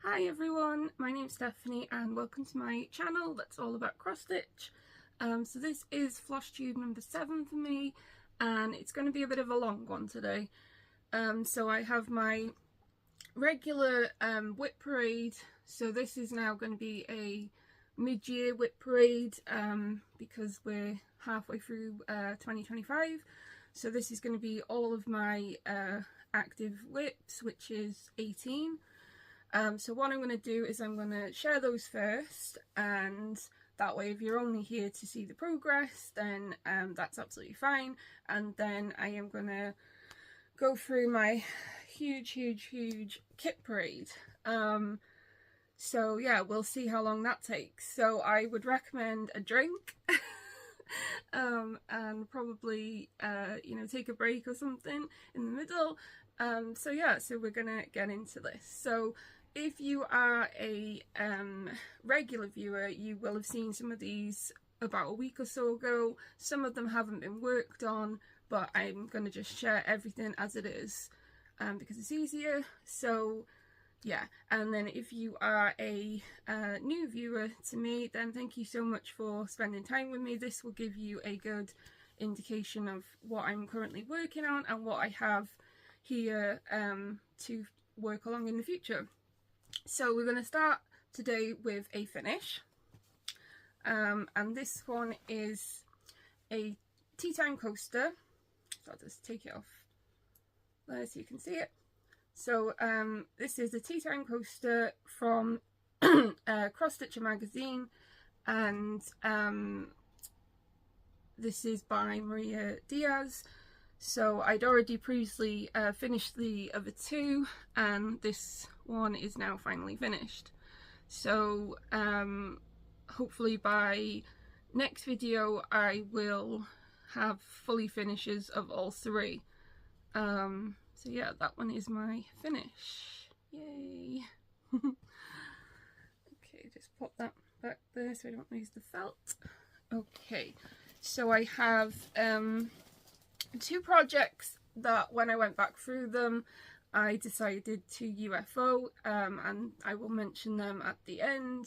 Hi everyone, my name's Stephanie and welcome to my channel that's all about cross stitch. So this is Flosstube number 7 for me and it's going to be a bit of a long one today. So I have my regular whip parade, so this is now going to be a mid-year whip parade because we're halfway through 2025. So this is going to be all of my active whips, which is 18. So what I'm going to do is I'm going to share those first, and that way if you're only here to see the progress then that's absolutely fine, and then I am going to go through my huge kit parade. So yeah, we'll see how long that takes. So I would recommend a drink and probably you know, take a break or something in the middle. So yeah, so we're gonna get into this. So if you are a regular viewer, you will have seen some of these about a week or so ago. Some of them haven't been worked on, but I'm going to just share everything as it is because it's easier. So yeah, and then if you are a new viewer to me, then thank you so much for spending time with me. This will give you a good indication of what I'm currently working on and what I have here to work along in the future. So we're going to start today with a finish, and this one is a Teatime coaster. So I'll just take it off there so you can see it. So this is a Teatime coaster from Crossstitcher magazine, and this is by Diaz. So I'd already previously finished the other two, and this one is now finally finished. So hopefully by next video I will have fully finishes of all three. So yeah, that one is my finish. Yay! Okay, just pop that back there so I don't lose the felt. Okay, so I have two projects that when I went back through them I decided to UFO, and I will mention them at the end.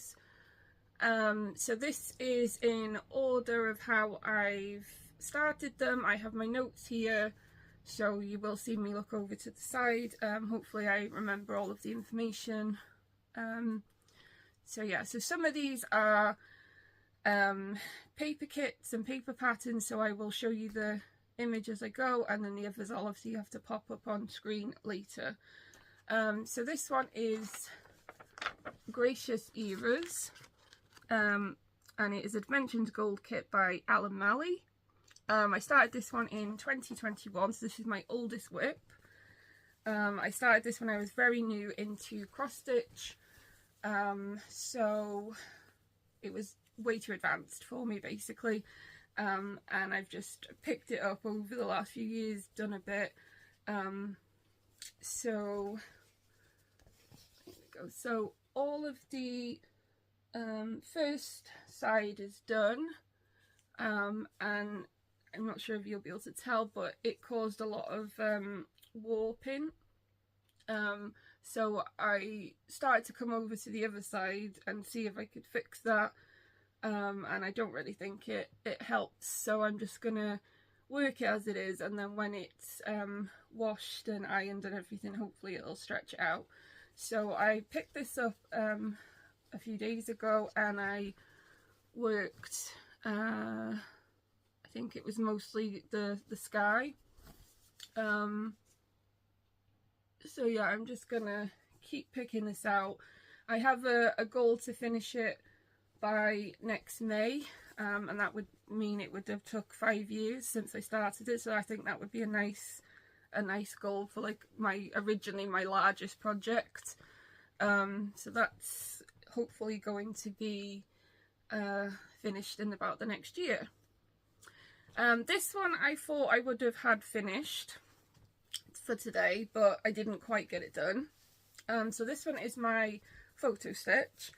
So this is in order of how I've started them. I have my notes here, so you will see me look over to the side. Hopefully I remember all of the information. So yeah, so some of these are paper kits and paper patterns, so I will show you the image as I go, and then the others I'll obviously have to pop up on screen later. So this one is Gracious Eras, and it is a Dimensions Gold kit by Maley. I started this one in 2021, so this is my oldest whip. I started this when I was very new into cross stitch, so it was way too advanced for me basically. And I've just picked it up over the last few years, done a bit. So there we go. So all of the first side is done, and I'm not sure if you'll be able to tell, but it caused a lot of warping. So I started to come over to the other side and see if I could fix that. And I don't really think it helps, so I'm just gonna work it as it is, and then when it's washed and ironed and everything, hopefully it'll stretch it out. So I picked this up a few days ago, and I worked I think it was mostly the sky. So yeah, I'm just gonna keep picking this out. I have a goal to finish it by next May, and that would mean it would have took 5 years since I started it, so I think that would be a nice goal for like originally my largest project. So that's hopefully going to be finished in about the next year. This one I thought I would have had finished for today, but I didn't quite get it done. So this one is my photo stitch.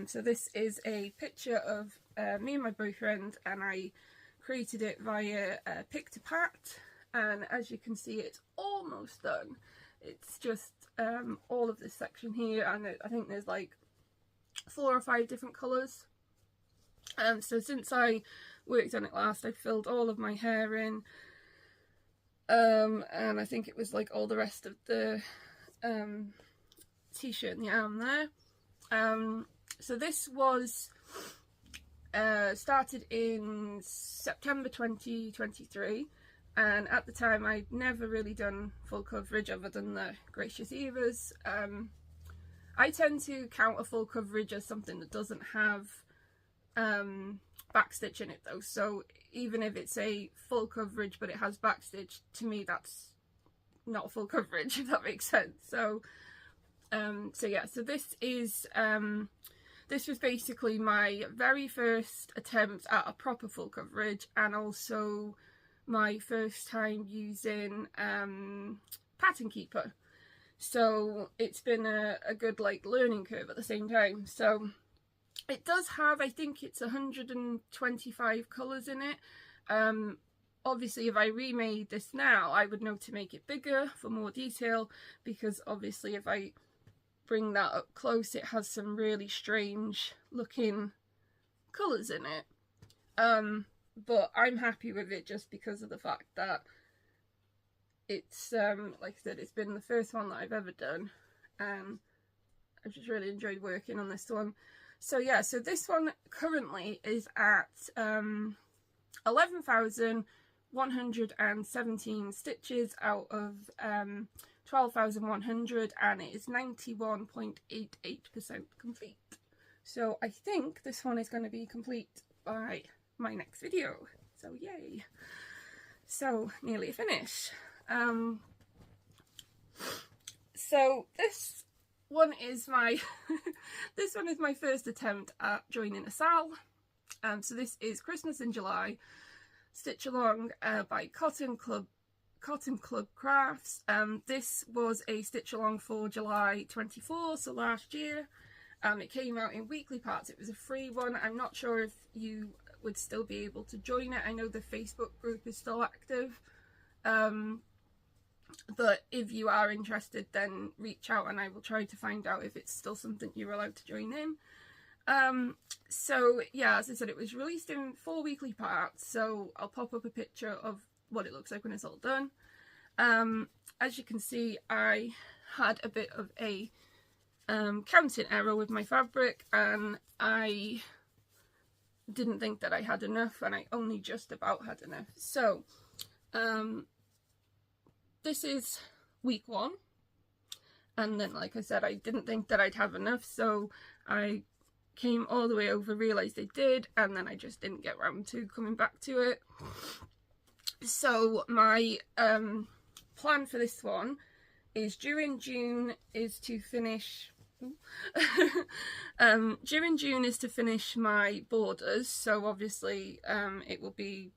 So this is a picture of me and my boyfriend, and I created it via Pick to Pat, and as you can see it's almost done. It's just all of this section here, and I think there's like 4 or 5 different colours. So since I worked on it last, I filled all of my hair in, and I think it was like all the rest of the t-shirt and the arm there. So this was started in September 2023, and at the time I'd never really done full coverage other than the Gracious Evas. I tend to count a full coverage as something that doesn't have backstitch in it though, so even if it's a full coverage but it has backstitch, to me that's not full coverage, if that makes sense. So yeah, so this is this was basically my very first attempt at a proper full coverage, and also my first time using Pattern Keeper. So it's been a good like learning curve at the same time. So it does have, I think it's 125 colours in it. Obviously if I remade this now, I would know to make it bigger for more detail, because obviously if I bring that up close, it has some really strange looking colours in it. But I'm happy with it just because of the fact that it's, like I said, it's been the first one that I've ever done, and I've just really enjoyed working on this one. So yeah, so this one currently is at 11,117 stitches out of 12,100, and it is 91.88% complete. So I think this one is going to be complete by my next video, so yay. So nearly a finish. So this one is my this one is my first attempt at joining a SAL. So this is Christmas in July Stitch Along by Cotton Club Crafts. This was a stitch along for July 24, so last year. It came out in weekly parts. It was a free one. I'm not sure if you would still be able to join it. I know the Facebook group is still active, but if you are interested, then reach out and I will try to find out if it's still something you're allowed to join in. So yeah, as I said, it was released in 4 weekly parts, so I'll pop up a picture of what it looks like when it's all done. As you can see, I had a bit of a counting error with my fabric, and I didn't think that I had enough, and I only just about had enough. So this is week 1, and then like I said, I didn't think that I'd have enough, so I came all the way over, realised I did, and then I just didn't get round to coming back to it. So my plan for this one is during June is to finish during June is to finish my borders. So obviously it will be,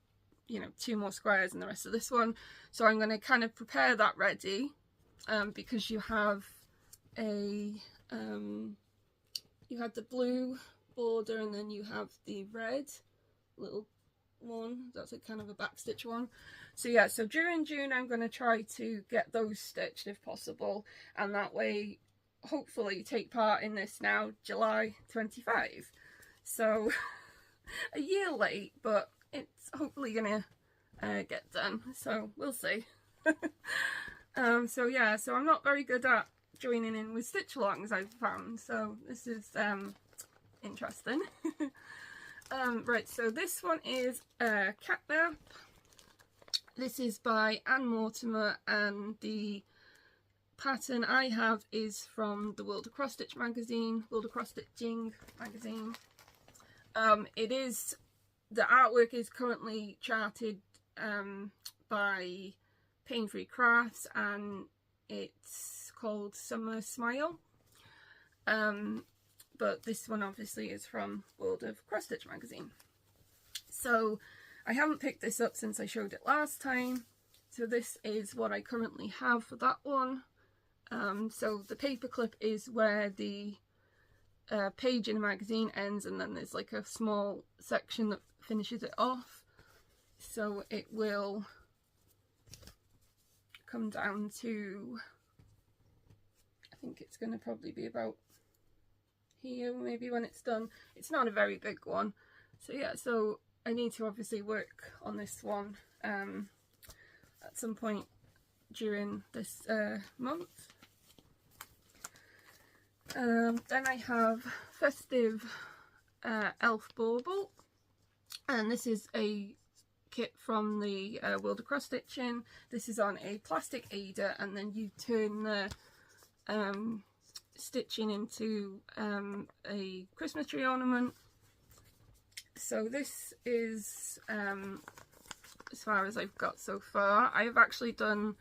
you know, 2 more squares and the rest of this one. So I'm going to kind of prepare that ready, because you have a you had the blue border, and then you have the red little one, that's a kind of a back stitch one. So yeah, so during June I'm going to try to get those stitched if possible, and that way hopefully take part in this now July 25. So a year late, but it's hopefully gonna get done, so we'll see. So yeah, so I'm not very good at joining in with stitch alongs, I've found, so this is interesting. Right, so this one is Catnap. This is by Anne Mortimer, and the pattern I have is from the World of Crossstitch magazine, World of Crossstitching magazine. It is, the artwork is currently charted by Paine Free Crafts, and it's called Summer Smile. But this one obviously is from World of Crossstitch magazine. So I haven't picked this up since I showed it last time. So this is what I currently have for that one. So the paperclip is where the page in the magazine ends, and then there's like a small section that finishes it off. So it will come down to think it's going to probably be about here maybe when it's done. It's not a very big one. So yeah, so I need to obviously work on this one at some point during this month. Then I have Festive Elf Bauble, and this is a kit from the World of Cross Stitching. This is on a plastic aider, and then you turn the stitching into a Christmas tree ornament. So this is as far as I've got so far. I have actually done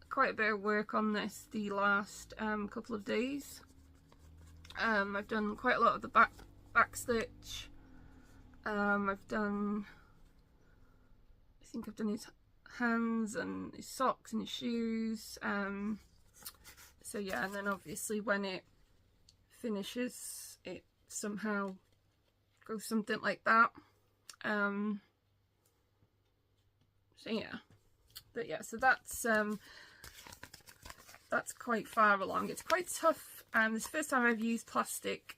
quite a bit of work on this the last couple of days. I've done quite a lot of the back stitch. I've done, I think I've done his hands and his socks and his shoes. So yeah, and then obviously when it finishes, it somehow goes something like that. So yeah, but yeah, so that's quite far along. It's quite tough. This is the first time I've used plastic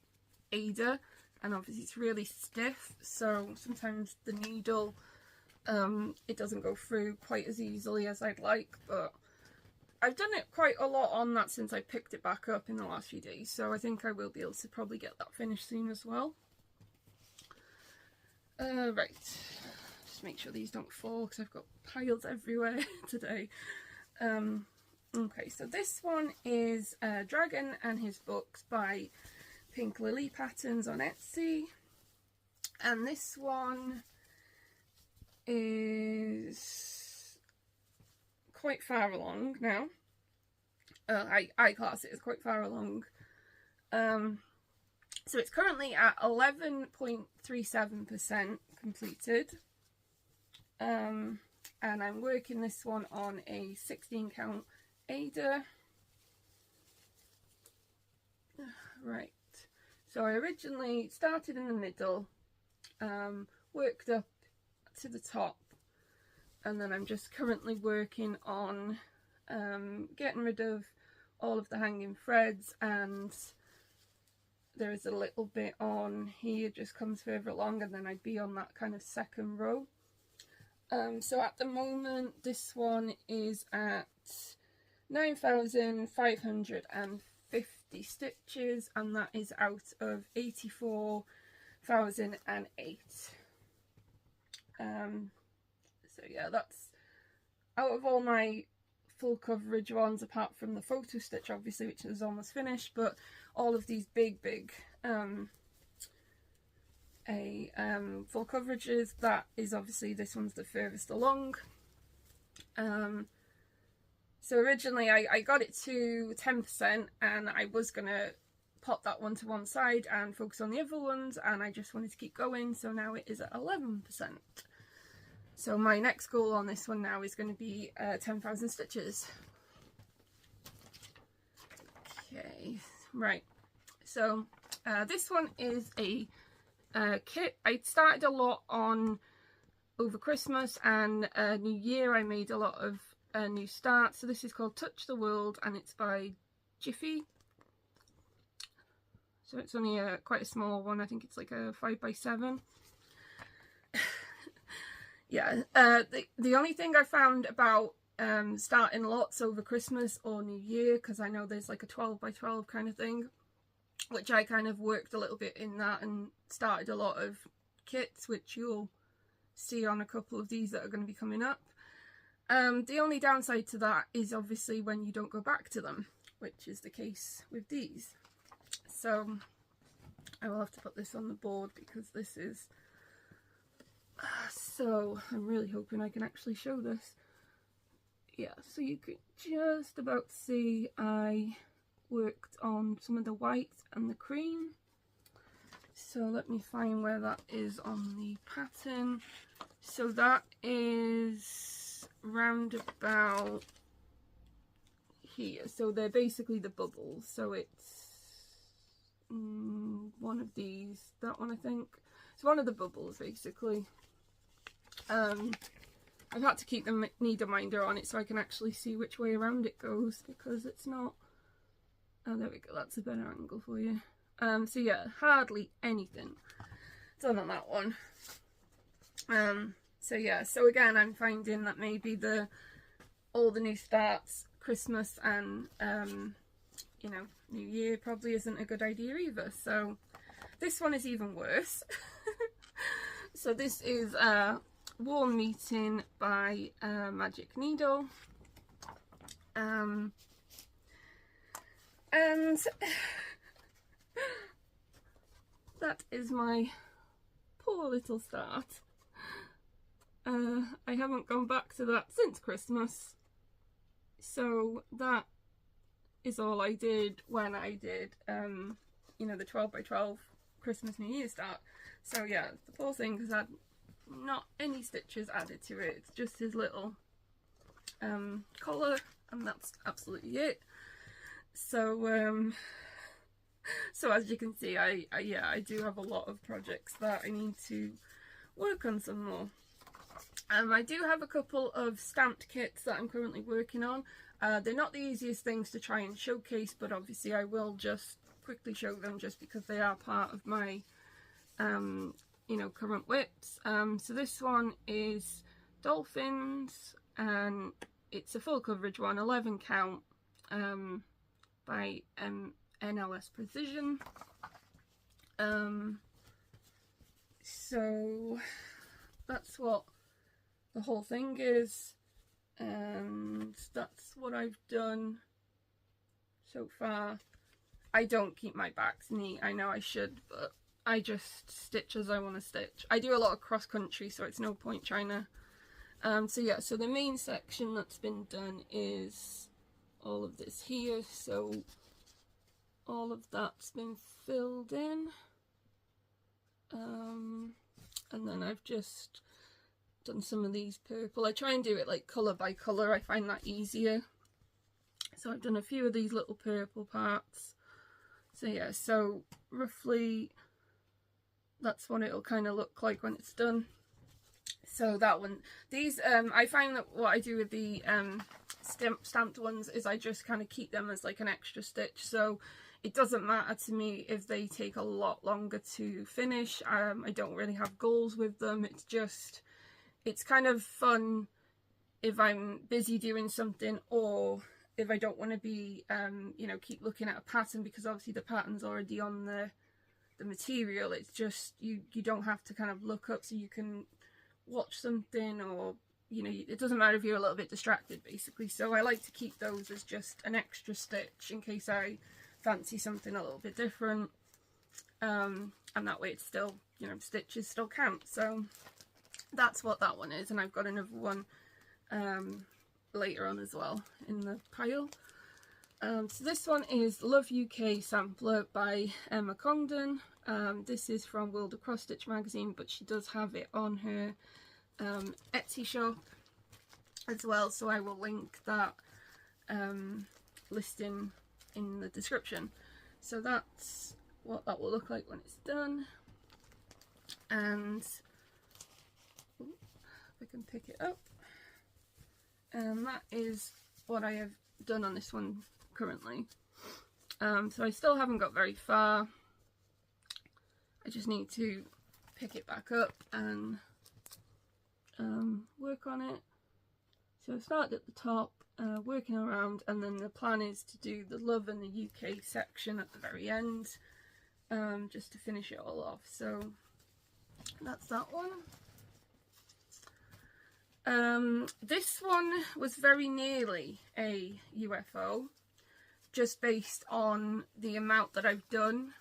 aider, and obviously it's really stiff, so sometimes the needle it doesn't go through quite as easily as I'd like, but I've done it quite a lot on that since I picked it back up in the last few days, so I think I will be able to probably get that finished soon as well. Right, just make sure these don't fall because I've got piles everywhere today. Okay, so this one is Dragon and His Books by Pink Lily Patterns on Etsy, and this one is quite far along now. I class it as quite far along. So it's currently at 11.37% completed, and I'm working this one on a 16 count aider. Right, so I originally started in the middle, worked up to the top, and then I'm just currently working on getting rid of all of the hanging threads, and there is a little bit on here, just comes further along, and then I'd be on that kind of second row. So at the moment this one is at 9,550 stitches, and that is out of 84,008. So yeah, that's out of all my full coverage ones, apart from the photo stitch obviously, which is almost finished, but all of these big full coverages, that is obviously, this one's the furthest along. So originally I got it to 10%, and I was gonna pop that one to one side and focus on the other ones, and I just wanted to keep going, so now it is at 11%. So my next goal on this one now is going to be 10,000 stitches. Okay, right, so this one is a kit. I started a lot on over Christmas and New Year. I made a lot of new starts. So this is called Touch the World, and it's by Jiffy. So it's only quite a small one. I think it's like a 5x7. Yeah, the only thing I found about starting lots over Christmas or New Year, because I know there's like a 12x12 kind of thing, which I kind of worked a little bit in that and started a lot of kits, which you'll see on a couple of these that are going to be coming up. The only downside to that is obviously when you don't go back to them, which is the case with these. So I will have to put this on the board because this is... So I'm really hoping I can actually show this. Yeah, so you could just about see I worked on some of the white and the cream. So let me find where that is on the pattern. So that is round about here. So they're basically the bubbles. So it's one of these, that one I think. It's one of the bubbles basically. I've had to keep the needle minder on it so I can actually see which way around it goes, because it's not Oh, there we go, that's a better angle for you. So yeah, hardly anything done on that one. So yeah, so again, I'm finding that maybe all the new starts, Christmas and you know, New Year probably isn't a good idea either. So this one is even worse. So this is Warm Meeting by Magic Needle. And that is my poor little start. I haven't gone back to that since Christmas, so that is all I did when I did you know, the 12 by 12 Christmas New Year start. So yeah, the poor thing has had not any stitches added to it. It's just his little collar, and that's absolutely it. So so as you can see, I do have a lot of projects that I need to work on some more. I do have a couple of stamped kits that I'm currently working on. They're not the easiest things to try and showcase, but obviously I will just quickly show them just because they are part of my you know, current whips. So this one is Dolphins, and it's a full coverage one, 11 count, by MNLS Precision. So that's what the whole thing is, and that's what I've done so far. I don't keep my backs neat. I know I should, but I just stitch as I want to stitch. I do a lot of cross country, so it's no point trying to so yeah, so the main section that's been done is all of this here, so all of that's been filled in, and then I've just done some of these purple. I try and do it like colour by colour, I find that easier. So I've done a few of these little purple parts. So yeah, so roughly that's what it'll kind of look like when it's done. So that one, these I find that what I do with the stamped ones is I just kind of keep them as like an extra stitch, so it doesn't matter to me if they take a lot longer to finish. I don't really have goals with them. It's just, it's kind of fun if I'm busy doing something, or if I don't want to be you know, keep looking at a pattern, because obviously the pattern's already on the material. It's just you don't have to kind of look up, so you can watch something, or you know, it doesn't matter if you're a little bit distracted basically. So I like to keep those as just an extra stitch in case I fancy something a little bit different, and that way it's still, you know, stitches still count. So that's what that one is, and I've got another one later on as well in the pile. So this one is Love UK Sampler by Emma Congdon. This is from World of Cross Stitch magazine, but she does have it on her Etsy shop as well, so I will link that listing in the description. So that's what that will look like when it's done, and if I can pick it up, and that is what I have done on this one currently. So I still haven't got very far. I just need to pick it back up and work on it. So I started at the top, working around, and then the plan is to do the Love and the UK section at the very end, just to finish it all off. So that's that one. This one was very nearly a UFO, just based on the amount that I've done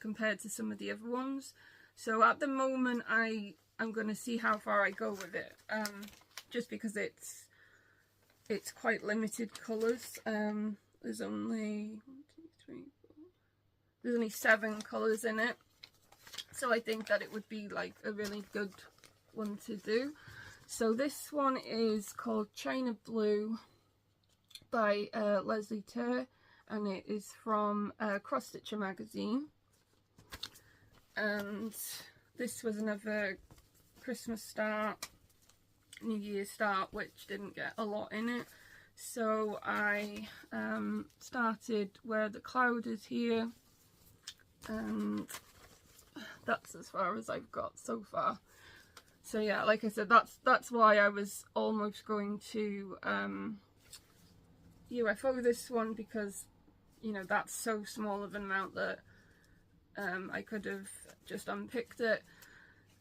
compared to some of the other ones. So at the moment I'm going to see how far I go with it, just because it's quite limited colours. There's only 7 colours in it, so I think that it would be like a really good one to do. So this one is called China Blue by Lesley Teare, and it is from Crossstitcher magazine. And this was another Christmas start, New Year start, which didn't get a lot in it. So I started where the cloud is here, and that's as far as I've got so far. So yeah, like I said, that's why I was almost going to UFO this one, because, you know, that's so small of an amount that I could have just unpicked it.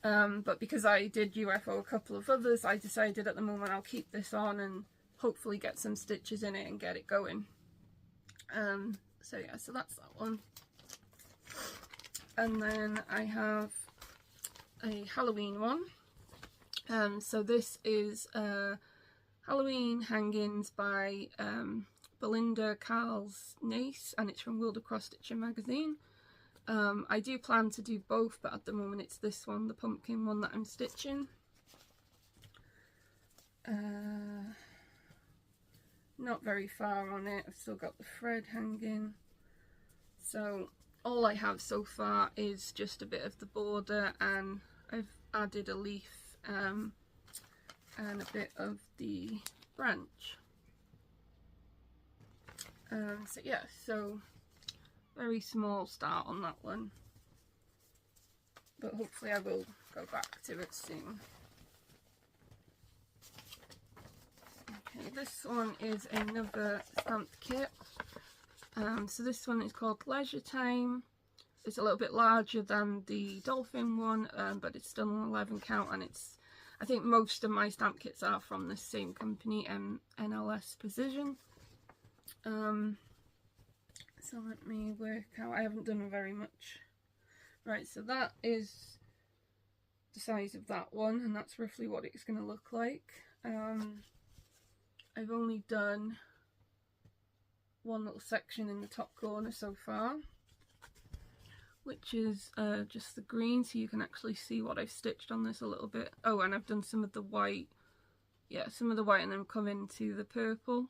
But because I did UFO a couple of others, I decided at the moment I'll keep this on and hopefully get some stitches in it and get it going. So yeah, so that's that one. And then I have a Halloween one. So this is Halloween Hangings by Belinda Carl's Nace, and it's from World of Crossstitcher magazine. I do plan to do both, but at the moment it's this one, the pumpkin one, that I'm stitching. Not very far on it, I've still got the thread hanging. So all I have so far is just a bit of the border, and I've added a leaf and a bit of the branch. So yeah, so very small start on that one, but hopefully I will go back to it soon. Okay, this one is another stamped kit. So this one is called Leisure Time. It's a little bit larger than the Dolphin one, but it's still an 11 count, and it's, I think most of my stamp kits are from the same company, MNLS Precision. So let me work out, I haven't done very much. Right, so that is the size of that one, and that's roughly what it's going to look like. I've only done one little section in the top corner so far, which is just the green, so you can actually see what I've stitched on this a little bit. Oh, and I've done some of the white, yeah, some of the white, and then come into the purple.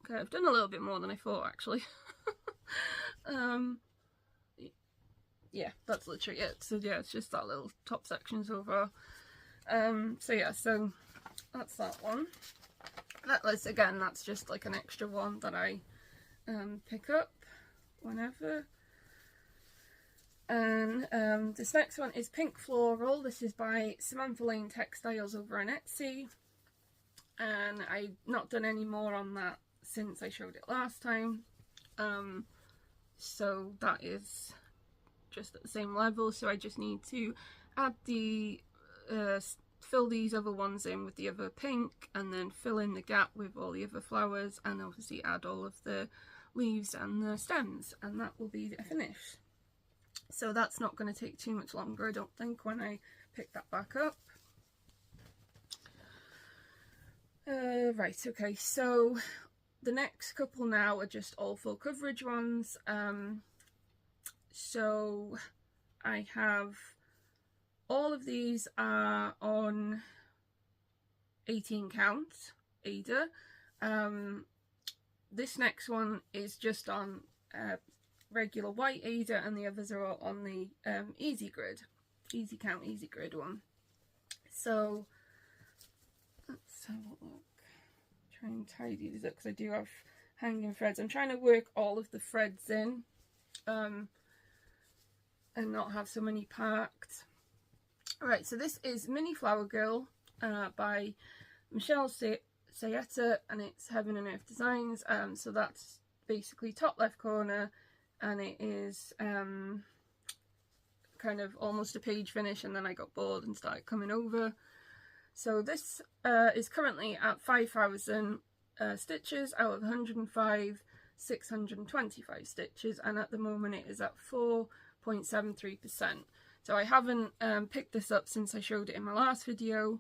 Okay, I've done a little bit more than I thought, actually. Yeah, that's literally it. So yeah, it's just that little top section so far. So yeah, so that's that one. Again, that's just like an extra one that I pick up whenever. And this next one is Pink Floral. This is by Samantha Lane Textiles over on Etsy, and I've not done any more on that since I showed it last time. So that is just at the same level, so I just need to add the fill these other ones in with the other pink, and then fill in the gap with all the other flowers, and obviously add all of the leaves and the stems, and that will be the finish. So that's not going to take too much longer, I don't think, when I pick that back up. Right, okay, so the next couple now are just all full coverage ones. So I have, all of these are on 18 count Ada. This next one is just on regular white Ada, and the others are all on the easy count easy grid one. So let's have a look. Try and tidy these up because I do have hanging threads. I'm trying to work all of the threads in and not have so many parked. Alright, so this is Mini Flower Girl by Michelle Sayeta, and it's Heaven and Earth Designs. So that's basically top left corner, and it is kind of almost a page finish, and then I got bored and started coming over. So this is currently at 5,000 stitches out of 105, 625 stitches, and at the moment it is at 4.73%. So I haven't picked this up since I showed it in my last video,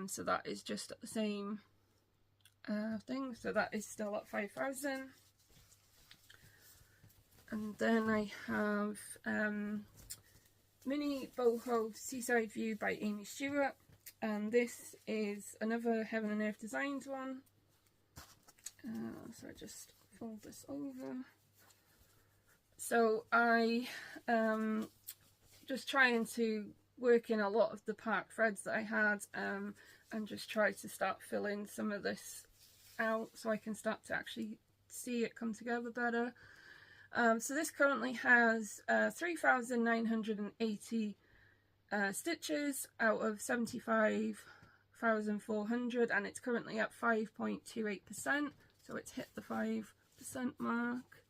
so that is just at the same thing, so that is still at 5,000. And then I have Mini Boho Seaside View by Aimee Stewart, and this is another Heaven and Earth Designs one. So I just fold this over. So I just trying to work in a lot of the parked threads that I had, and just try to start filling some of this out so I can start to actually see it come together better. So this currently has 3,980 stitches out of 75,400, and it's currently at 5.28%, so it's hit the 5% mark.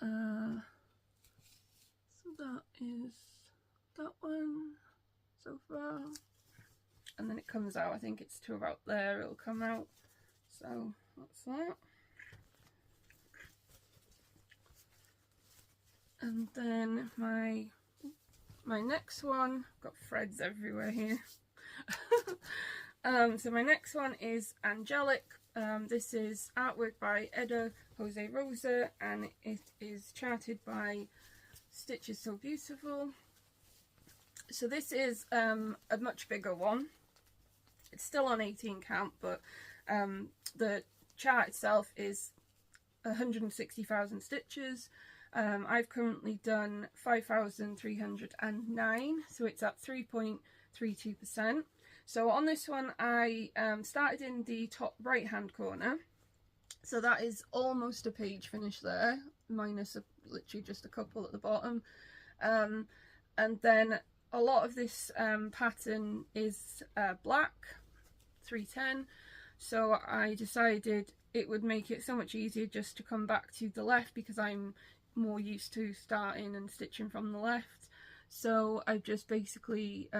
So that is that one so far, and then it comes out, I think it's to about there it'll come out, so that's that. And then my next one, I've got threads everywhere here. So my next one is Angelic. This is artwork by Eda Jose Rosa, and it is charted by Stitch is So Beautiful. So this is a much bigger one. It's still on 18 count, but the chart itself is 160,000 stitches. I've currently done 5,309, so it's at 3.32%. So on this one I started in the top right hand corner, so that is almost a page finish there, minus literally just a couple at the bottom, and then a lot of this pattern is black, 310, so I decided it would make it so much easier just to come back to the left, because I'm more used to starting and stitching from the left. So I've just basically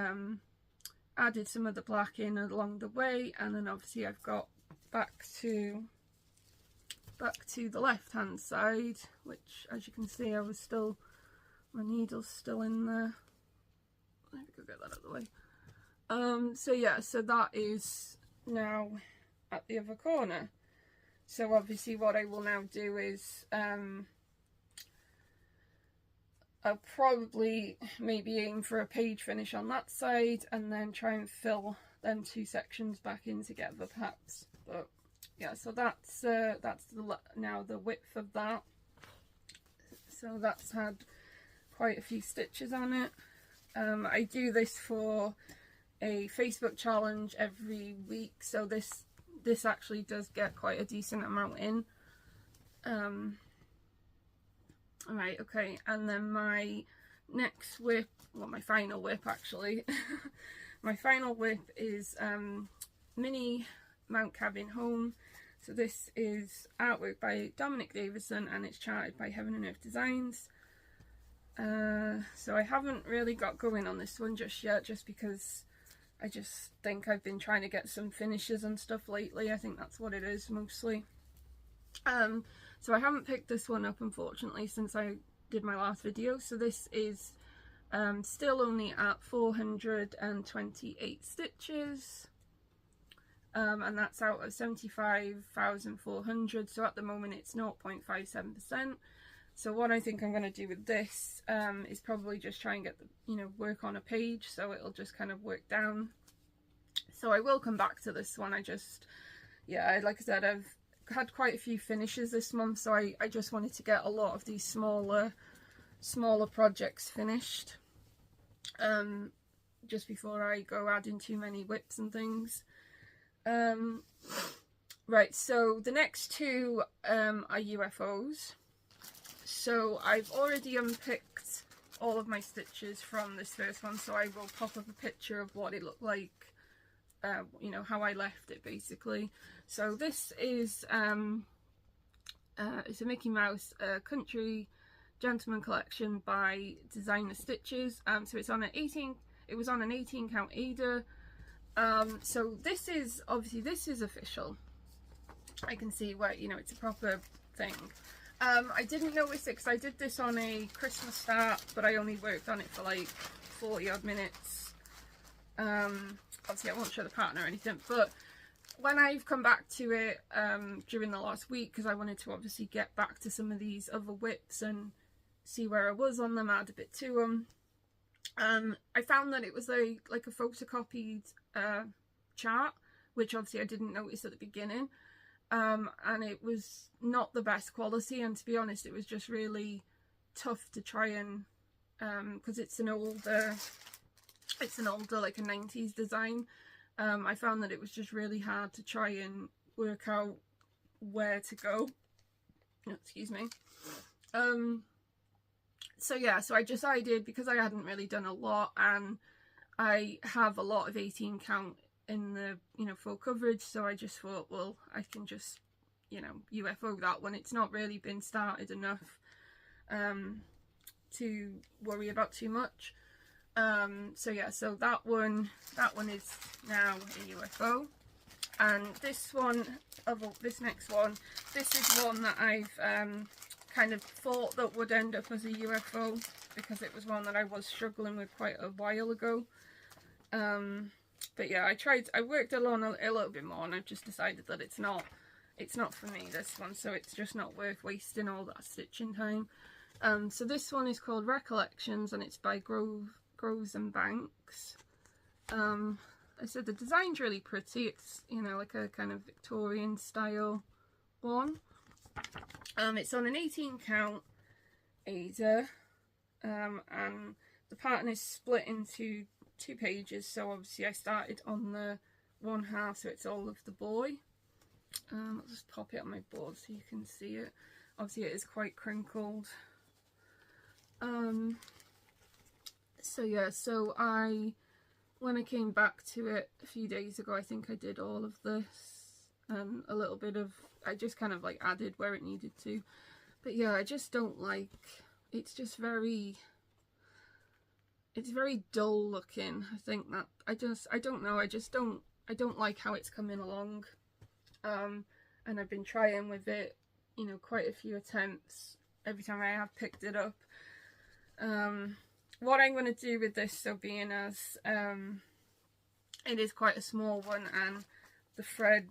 added some of the black in along the way, and then obviously I've got back to the left hand side, which as you can see my needle's still in there. Let me go get that out of the way. So yeah, so that is now at the other corner. So obviously what I will now do is I'll probably maybe aim for a page finish on that side, and then try and fill them two sections back in together perhaps. But yeah, so that's now the width of that. So that's had quite a few stitches on it. I do this for a Facebook challenge every week, so this actually does get quite a decent amount in. Alright, okay, and then my next whip, well, my final whip actually, my final whip is Mini Mount Cabin Home. So this is artwork by Dominic Davison, and it's charted by Heaven and Earth Designs. So I haven't really got going on this one just yet, just because I just think I've been trying to get some finishes and stuff lately. I think that's what it is mostly. So I haven't picked this one up unfortunately since I did my last video. So this is still only at 428 stitches, and that's out of 75,400. So at the moment it's 0.57%. So what I think I'm going to do with this is probably just try and get the, work on a page, so it'll just kind of work down. So I will come back to this one. Like I said, I've had quite a few finishes this month, so I just wanted to get a lot of these smaller projects finished just before I go adding too many whips and things. Right, so the next two are UFOs. So I've already unpicked all of my stitches from this first one, so I will pop up a picture of what it looked like, how I left it basically. So this is it's a Mickey Mouse Country Gentleman collection by Designer Stitches. So it's on an 18. It was on an 18 count Ada. So this is official. I can see where it's a proper thing. I didn't notice it because I did this on a Christmas start, but I only worked on it for like 40 odd minutes. Obviously I won't show the pattern or anything, but when I've come back to it during the last week, because I wanted to obviously get back to some of these other whips and see where I was on them, add a bit to them, I found that it was like a photocopied chart, which obviously I didn't notice at the beginning, and it was not the best quality, and to be honest it was just really tough to try and because it's an older like a 90s design. I found that it was just really hard to try and work out where to go. Excuse me. So yeah, so I decided, because I hadn't really done a lot, and I have a lot of 18 count in the, you know, full coverage, so I just thought, well, I can just, you know, UFO that one. It's not really been started enough to worry about too much. So yeah, so that one is now a UFO, and this next one, this is one that I've kind of thought that would end up as a UFO, because it was one that I was struggling with quite a while ago. But yeah, I worked along a little bit more, and I've just decided that it's not for me, this one, so it's just not worth wasting all that stitching time. So this one is called Recollections, and it's by Groves and Banks. I said the design's really pretty. It's, you know, like a kind of Victorian style one. It's on an 18 count Aza, and the pattern is split into 2 pages, so obviously I started on the one half, so it's all of the boy. I'll just pop it on my board so you can see it. Obviously it is quite crinkled. So yeah, so when I came back to it a few days ago, I think I did all of this and a little bit of, I just kind of like added where it needed to. But yeah, I just don't like, it's just very, it's very dull looking. I think that, I don't know, I don't like how it's coming along. And I've been trying with it, you know, quite a few attempts every time I have picked it up. What I'm going to do with this, so being as it is quite a small one, and the thread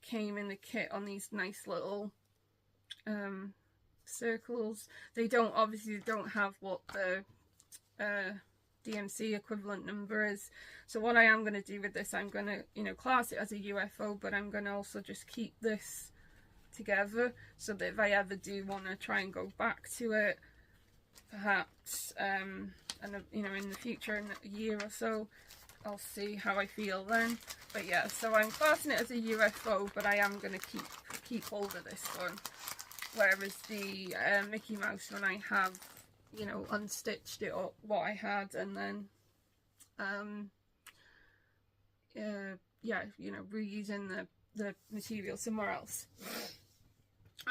came in the kit on these nice little circles. They obviously don't have what the DMC equivalent number is. So what I am going to do with this, I'm going to, you know, class it as a UFO, but I'm going to also just keep this together, so that if I ever do want to try and go back to it, perhaps, and you know, in the future, in a year or so, I'll see how I feel then. But yeah, so I'm classing it as a UFO, but I am going to keep hold of this one. Whereas the Mickey Mouse one, I have, you know, unstitched it up what I had, and then yeah, you know, reusing the material somewhere else.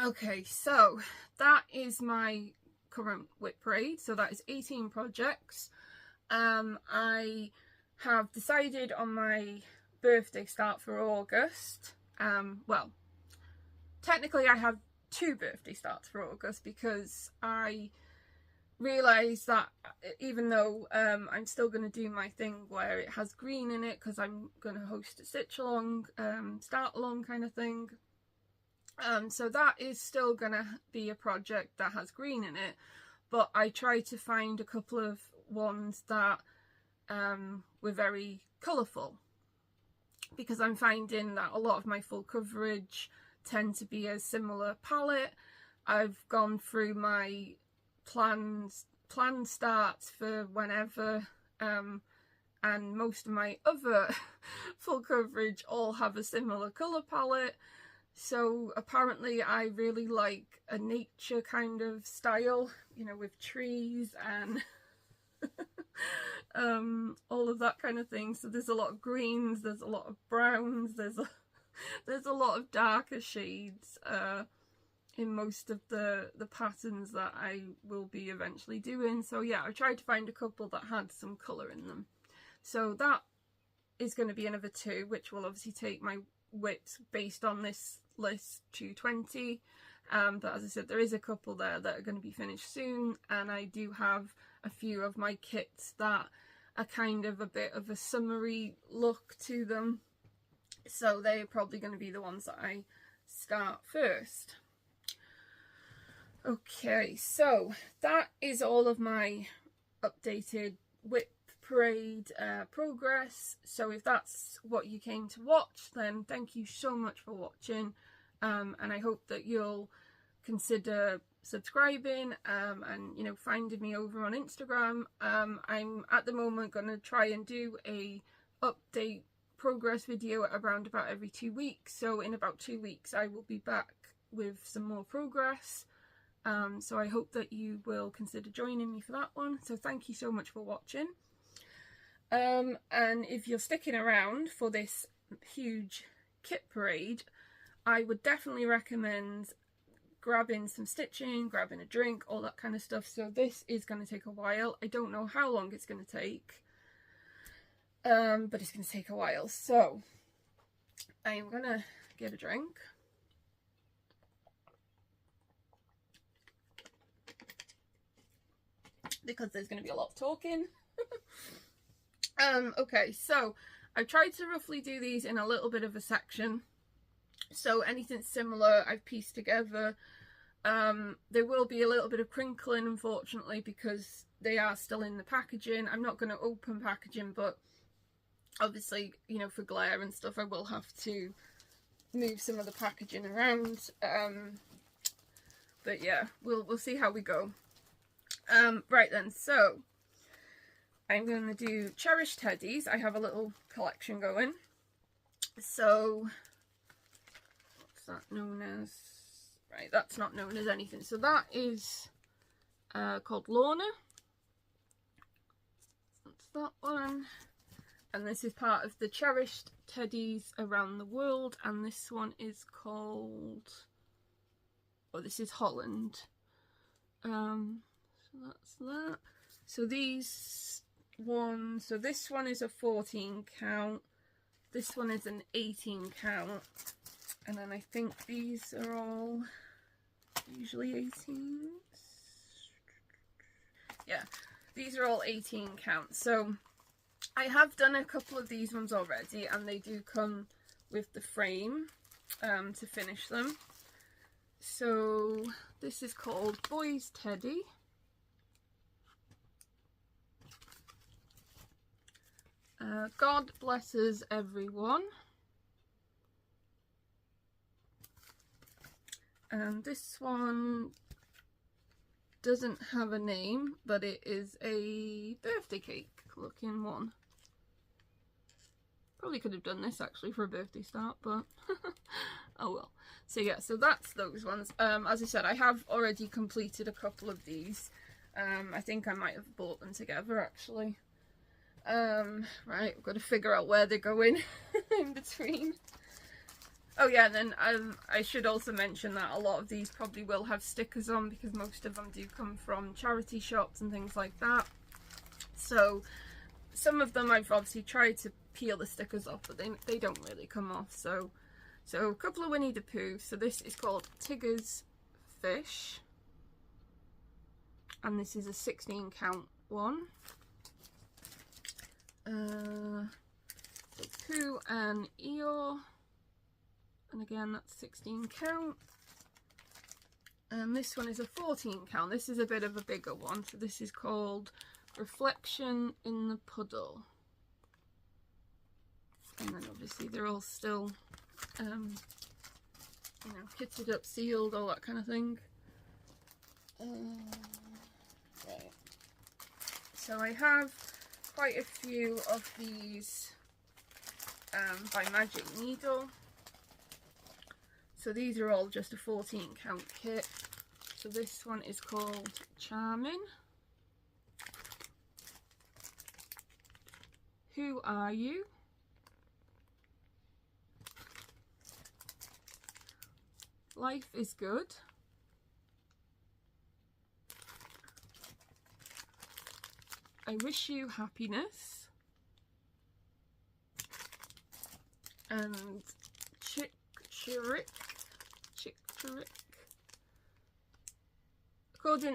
Okay, so that is my current WIP parade. So that is 18 projects. I have decided on my birthday start for August. Well, technically I have 2 birthday starts for August, because I realised that even though I'm still going to do my thing where it has green in it, because I'm going to host a stitch along, start along kind of thing. So that is still going to be a project that has green in it, but I tried to find a couple of ones that were very colourful, because I'm finding that a lot of my full coverage tend to be a similar palette. I've gone through my planned starts for whenever, and most of my other full coverage all have a similar colour palette. So apparently I really like a nature kind of style, you know, with trees and all of that kind of thing. So there's a lot of greens, there's a lot of browns, there's a lot of darker shades in most of the patterns that I will be eventually doing. So yeah, I tried to find a couple that had some colour in them. So that is going to be another 2, which will obviously take my widths based on this list to 20. But as I said, there is a couple there that are going to be finished soon, and I do have a few of my kits that are kind of a bit of a summery look to them. So they're probably going to be the ones that I start first. Okay, so that is all of my updated WIP parade progress. So if that's what you came to watch, then thank you so much for watching, and I hope that you'll consider subscribing and, you know, finding me over on Instagram. I'm at the moment going to try and do a update progress video around about every 2 weeks. So in about 2 weeks I will be back with some more progress. So I hope that you will consider joining me for that one. So thank you so much for watching. And if you're sticking around for this huge kit parade, I would definitely recommend grabbing some stitching, grabbing a drink, all that kind of stuff. So this is going to take a while. I don't know how long it's going to take, but it's going to take a while. So I'm going to get a drink. Because there's going to be a lot of talking. Okay, so I've tried to roughly do these in a little bit of a section. So anything similar I've pieced together. There will be a little bit of crinkling, unfortunately, because they are still in the packaging. I'm not going to open packaging, but obviously, you know, for glare and stuff, I will have to move some of the packaging around. But yeah, we'll see how we go. Right then, so I'm going to do Cherished Teddies. I have a little collection going. So what's that known as? Right, that's not known as anything. So that is called Lorna. That's that one. And this is part of the Cherished Teddies Around the World. And this one is called... oh, this is Holland. So that's that. So these ones, so this one is a 14 count, this one is an 18 count, and then I think these are all usually 18s. Yeah, these are all 18 counts. So I have done a couple of these ones already, and they do come with the frame to finish them. So this is called Boy's Teddy. God Blesses Everyone. And this one doesn't have a name, but it is a birthday cake looking one. Probably could have done this actually for a birthday start, but oh well. So yeah, so that's those ones. As I said, I have already completed a couple of these. I think I might have bought them together actually. Right, we've got to figure out where they're going in between. Oh yeah, and then I should also mention that a lot of these probably will have stickers on, because most of them do come from charity shops and things like that. So some of them I've obviously tried to peel the stickers off, but they don't really come off. So a couple of Winnie the Pooh. So this is called Tigger's Fish, and this is a 16 count one. So Pooh and Eeyore, and again that's 16 count. And this one is a 14 count. This is a bit of a bigger one. So this is called Reflection in the Puddle. And then obviously they're all still, you know, kitted up, sealed, all that kind of thing. Right. So I have quite a few of these by Magic Needle. So these are all just a 14 count kit. So this one is called Charming. Who Are You? Life is Good. I Wish You Happiness. And Chick Chick.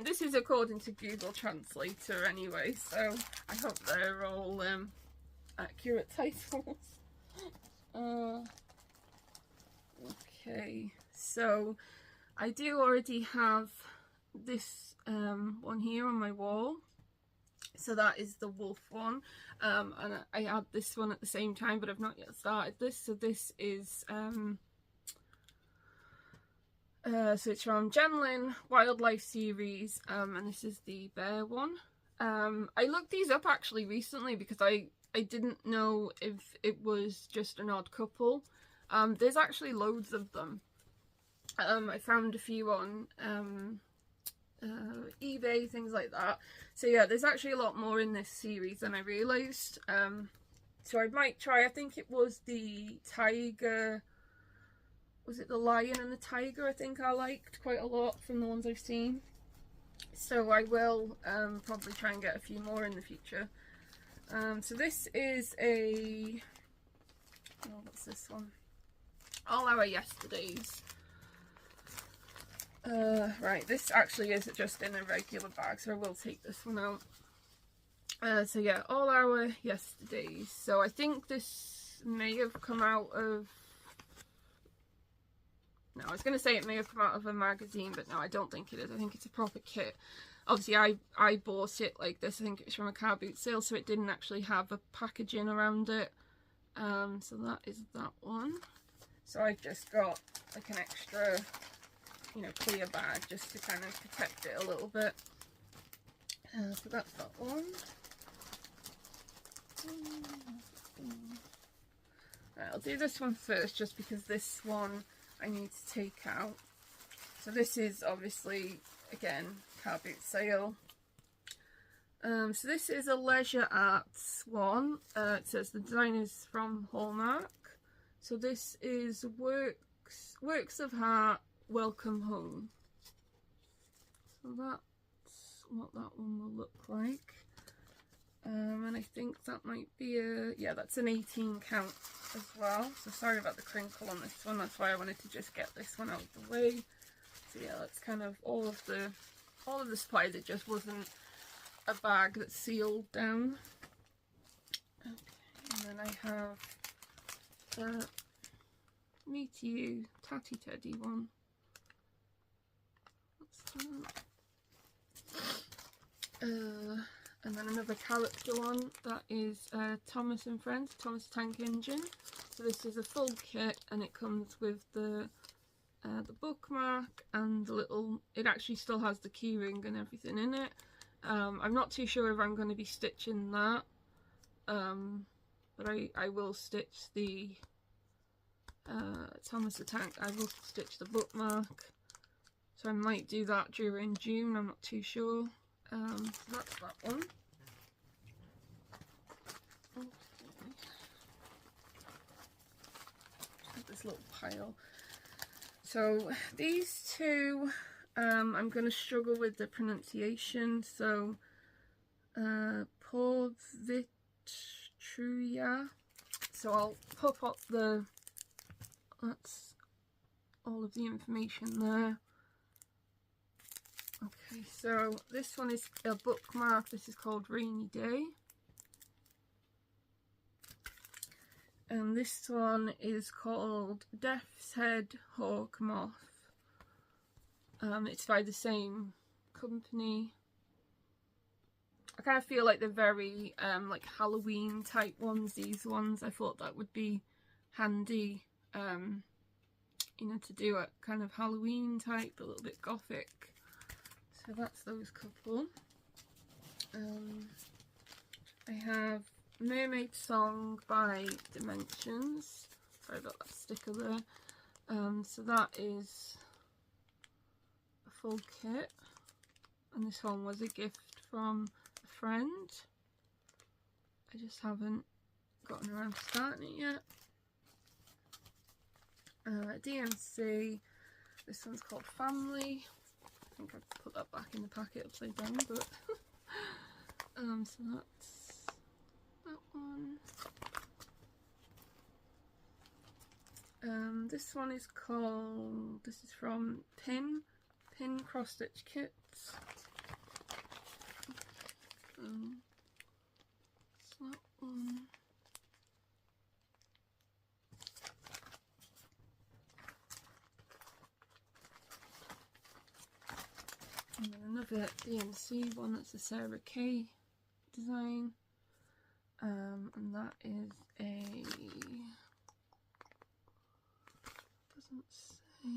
This is according to Google Translator anyway, so I hope they're all accurate titles. Okay, so I do already have this one here on my wall. So that is the wolf one, and I had this one at the same time, but I've not yet started this. So this is so it's from Genlin Wildlife series, and this is the bear one. I looked these up actually recently because I I didn't know if it was just an odd couple. There's actually loads of them. I found a few on eBay, things like that. So yeah, there's actually a lot more in this series than I realised. So I might try, I think it was the tiger, was it the lion and the tiger, I think I liked quite a lot from the ones I've seen. So I will probably try and get a few more in the future. So this is a, oh, what's this one? All Our Yesterdays. Right, this actually is just in a regular bag, so I will take this one out. So yeah, All Our Yesterdays. So I think this may have come out of, no, I was going to say it may have come out of a magazine, but no, I don't think it is. I think it's a proper kit. Obviously, I bought it like this. I think it was from a car boot sale, so it didn't actually have a packaging around it. So that is that one. So I've just got like an extra, you know, clear bag just to kind of protect it a little bit. So that's that one. Right, I'll do this one first just because this one I need to take out. So this is obviously, again, car boot sale. So this is a leisure arts one. It says the design is from Hallmark. So this is Works of Heart, Welcome Home. So that's what that one will look like. And I think that might be a, yeah, that's an 18 count as well. So sorry about the crinkle on this one, that's why I wanted to just get this one out of the way. So yeah, that's kind of all of the supplies. It just wasn't a bag that's sealed down. Okay, and then I have the Me To You Tatty Teddy one. What's that? And then another character one, that is Thomas and Friends, Thomas Tank Engine. So this is a full kit and it comes with the bookmark and the little, it actually still has the keyring and everything in it. I'm not too sure if I'm going to be stitching that, but I will stitch the Thomas the Tank, I will stitch the bookmark. So I might do that during June, I'm not too sure. So that's that one. Okay. Just this little pile. So these two, I'm going to struggle with the pronunciation. So Porvitruya. So I'll pop up that's all of the information there. Okay, so this one is a bookmark. This is called Rainy Day. And this one is called Death's Head Hawk Moth. It's by the same company. I kind of feel like they're very like Halloween type ones, these ones. I thought that would be handy, you know, to do a kind of Halloween type, a little bit gothic. So that's those couple. I have Mermaid Song by Dimensions. Sorry about that sticker there. So that is a full kit. And this one was a gift from a friend. I just haven't gotten around to starting it yet. DMC. This one's called Family. I think I've put that back in the packet upside down, but so that's that one. This one is called, this is from Paine Cross-Stitch Kits. So that one. And then another DMC one, that's a Sarah K design, and that is a, doesn't say,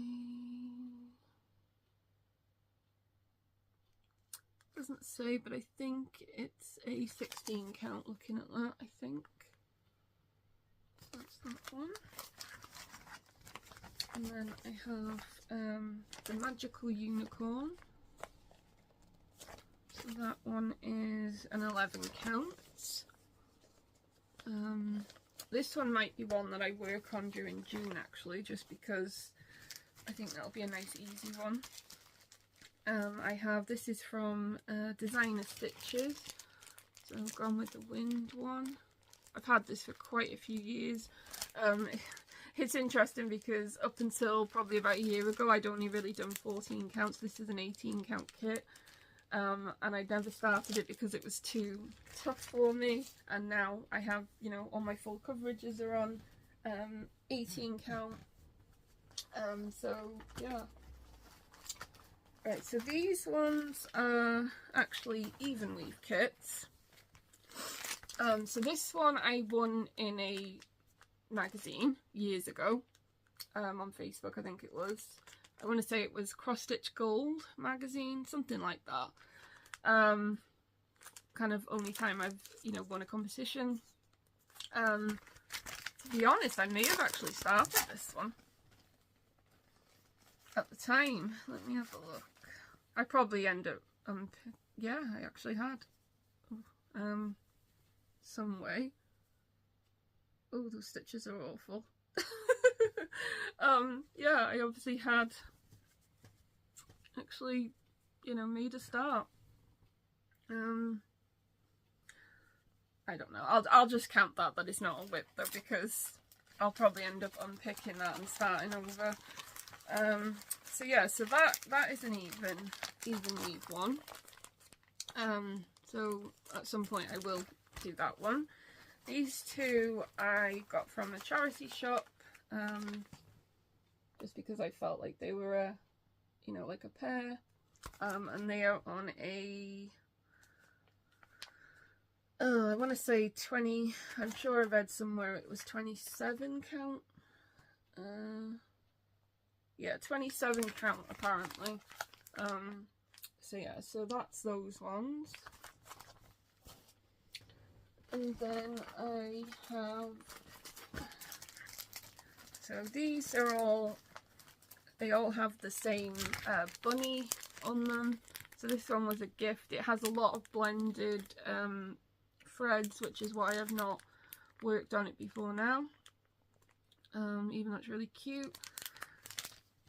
Doesn't say, but I think it's a 16 count looking at that, I think. So that's that one. And then I have the Magical Unicorn. So that one is an 11 count. This one might be one that I work on during June actually, just because I think that'll be a nice easy one. I have, this is from Designer Stitches, so I've gone with the Wind one. I've had this for quite a few years. It's interesting because up until probably about a year ago I'd only really done 14 counts. This is an 18 count kit, and I'd never started it because it was too tough for me, and now I have, you know, all my full coverages are on 18 count. So yeah. Right, so these ones are actually even weave kits. So this one I won in a magazine years ago, on Facebook I think it was. I want to say it was Crossstitch Gold magazine, something like that. Kind of only time I've, you know, won a competition. To be honest, I may have actually started this one at the time. Let me have a look. I probably end up, yeah, I actually had, some way. Oh, those stitches are awful. Yeah, I obviously had actually, you know, made a start. I don't know, I'll just count that it's not a whip though, because I'll probably end up unpicking that and starting over. So yeah, so that is an even weave one. So at some point I will do that one. These two I got from a charity shop, just because I felt like they were a, you know, like a pair, and they are on a, I want to say 20, I'm sure I read somewhere it was 27 count, yeah, 27 count apparently. So yeah, so that's those ones. And then I have, so these are all, they all have the same bunny on them. So this one was a gift. It has a lot of blended threads, which is why I've not worked on it before now. Even though it's really cute.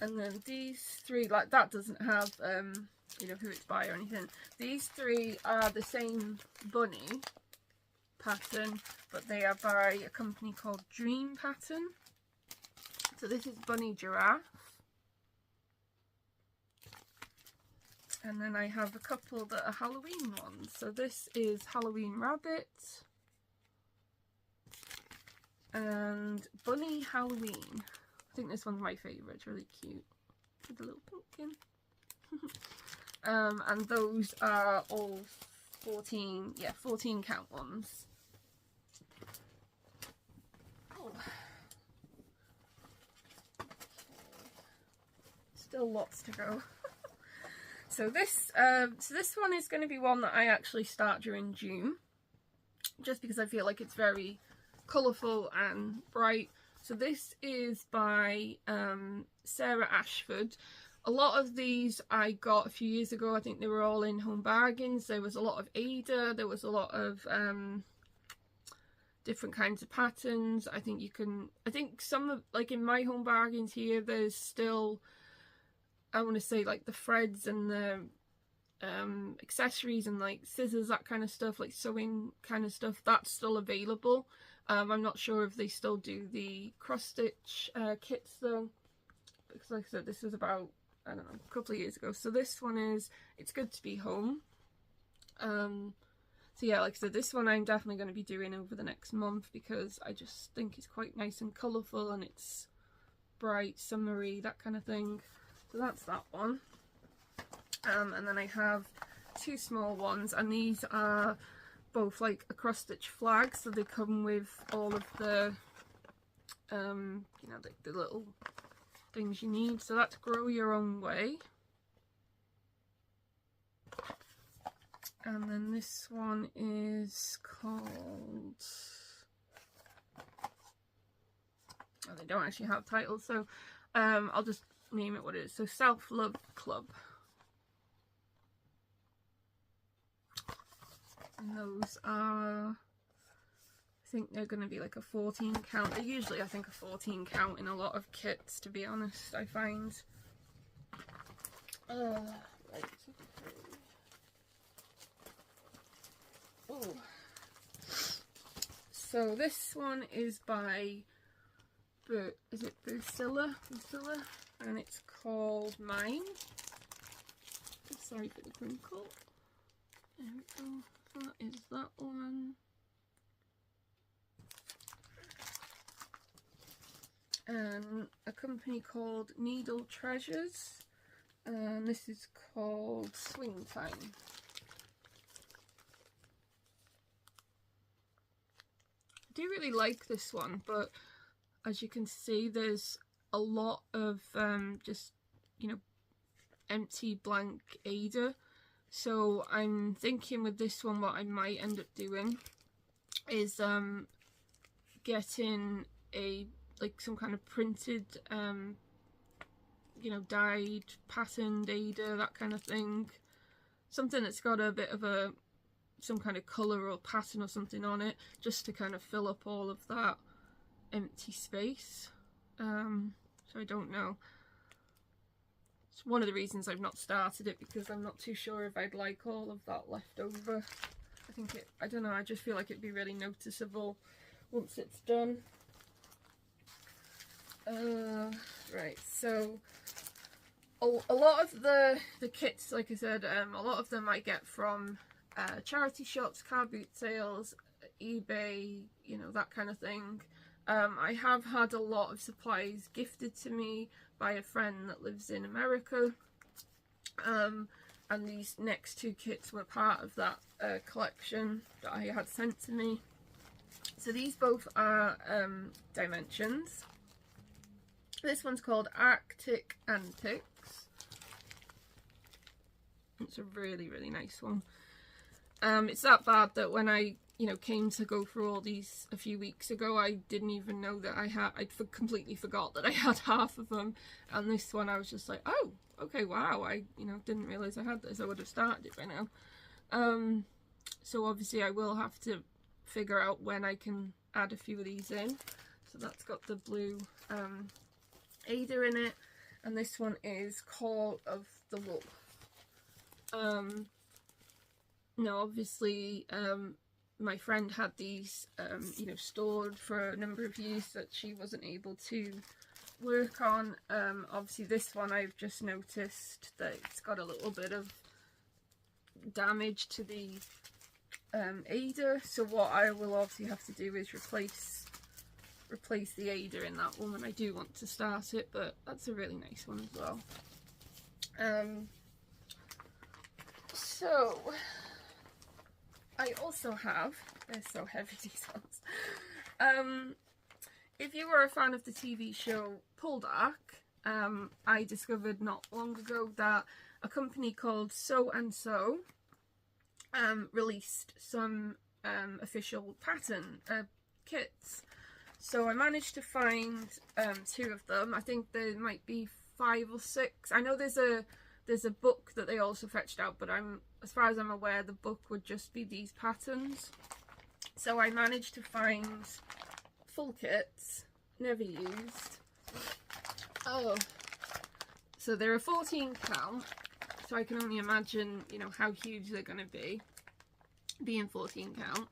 And then these three, like that doesn't have, you know, who it's by or anything. These three are the same bunny pattern, but they are by a company called Dream Pattern. So this is Bunny Giraffe. And then I have a couple that are Halloween ones. So this is Halloween Rabbit and Bunny Halloween. I think this one's my favourite, it's really cute, with a little pumpkin. And those are all 14 count ones. Oh. Still lots to go. So this one is going to be one that I actually start during June, just because I feel like it's very colourful and bright. So this is by Sarah Ashford. A lot of these I got a few years ago. I think they were all in Home Bargains. There was a lot of Ada, there was a lot of different kinds of patterns. I think some of, like in my Home Bargains here, there's still, I want to say, like the threads and the accessories and like scissors, that kind of stuff, like sewing kind of stuff, that's still available. I'm not sure if they still do the cross-stitch kits though, because like I said, this was about, I don't know, a couple of years ago. So this one is It's Good to Be Home. So yeah, like I said, this one I'm definitely going to be doing over the next month, because I just think it's quite nice and colourful and it's bright, summery, that kind of thing. So that's that one. And then I have two small ones, and these are both like a cross-stitch flag, so they come with all of the you know, the little things you need. So that's Grow Your Own Way. And then this one is called, oh, they don't actually have titles, so I'll just name it what it is. So Self-Love Club. And those are, I think they're going to be like a 14 count. They're usually, I think, a 14 count in a lot of kits, to be honest, I find. Right. Oh. So this one is by, is it Busilla? And it's called Mine. Sorry for the crinkle. There we go. That is that one. And a company called Needle Treasures. And this is called Swing Time. I do really like this one, but as you can see, there's a lot of just, you know, empty blank Ada. So I'm thinking with this one, what I might end up doing is getting a, like, some kind of printed, you know, dyed, patterned Ada, that kind of thing. Something that's got a bit of a, some kind of colour or pattern or something on it, just to kind of fill up all of that empty space. So I don't know. It's one of the reasons I've not started it, because I'm not too sure if I'd like all of that left over. I think it, I don't know, I just feel like it'd be really noticeable once it's done. Right, so a lot of the kits, like I said, a lot of them I get from charity shops, car boot sales, eBay, you know, that kind of thing. I have had a lot of supplies gifted to me by a friend that lives in America, and these next two kits were part of that collection that I had sent to me. So these both are dimensions. This one's called Arctic Antics. It's a really, really nice one. It's that bad that when I, you know, came to go through all these a few weeks ago, I didn't even know that I had, completely forgot that I had half of them. And this one I was just like, oh, okay, wow, I, you know, didn't realise I had this. I would have started it by now. So obviously I will have to figure out when I can add a few of these in. So that's got the blue Ada in it, and this one is Call of the Wolf. Now obviously my friend had these you know, stored for a number of years that she wasn't able to work on. Obviously this one I've just noticed that it's got a little bit of damage to the Ada, so what I will obviously have to do is replace the Ada in that one when I do want to start it, but that's a really nice one as well. So I also have, they're so heavy, these ones. If you were a fan of the TV show Poldark, I discovered not long ago that a company called So and So released some official pattern kits. So I managed to find 2 of them. I think there might be 5 or 6. I know there's a book that they also fetched out, but as far as I'm aware, the book would just be these patterns. So I managed to find full kits, never used. Oh, so they're a 14 count, so I can only imagine, you know, how huge they're going to be, being 14 count.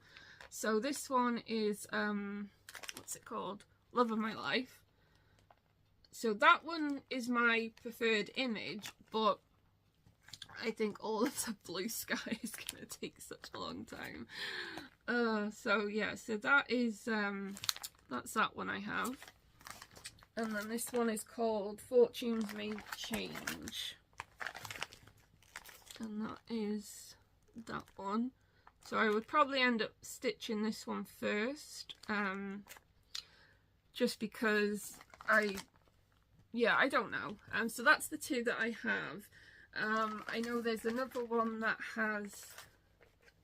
So this one is what's it called? Love of My Life. So that one is my preferred image, but I think all of the blue sky is going to take such a long time. So yeah, so that is, that's that one I have. And then this one is called Fortunes May Change. And that is that one. So I would probably end up stitching this one first, just because I don't know. So that's the 2 that I have. I know there's another one that has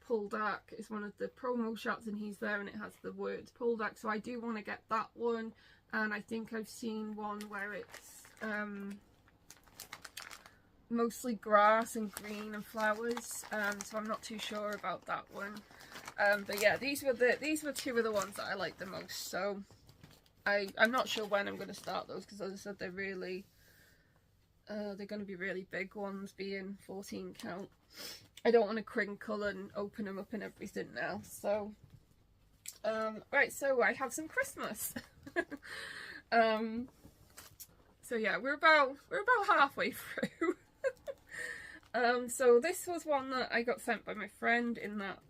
Poldark is one of the promo shots, and he's there and it has the words Poldark, so I do want to get that one. And I think I've seen one where it's mostly grass and green and flowers, so I'm not too sure about that one. But yeah, these were two of the ones that I like the most. So I'm not sure when I'm going to start those, because as I said, they're really they're going to be really big ones, being 14 count. I don't want to crinkle and open them up and everything now. So right, so I have some Christmas. So yeah, we're about halfway through. So this was one that I got sent by my friend in that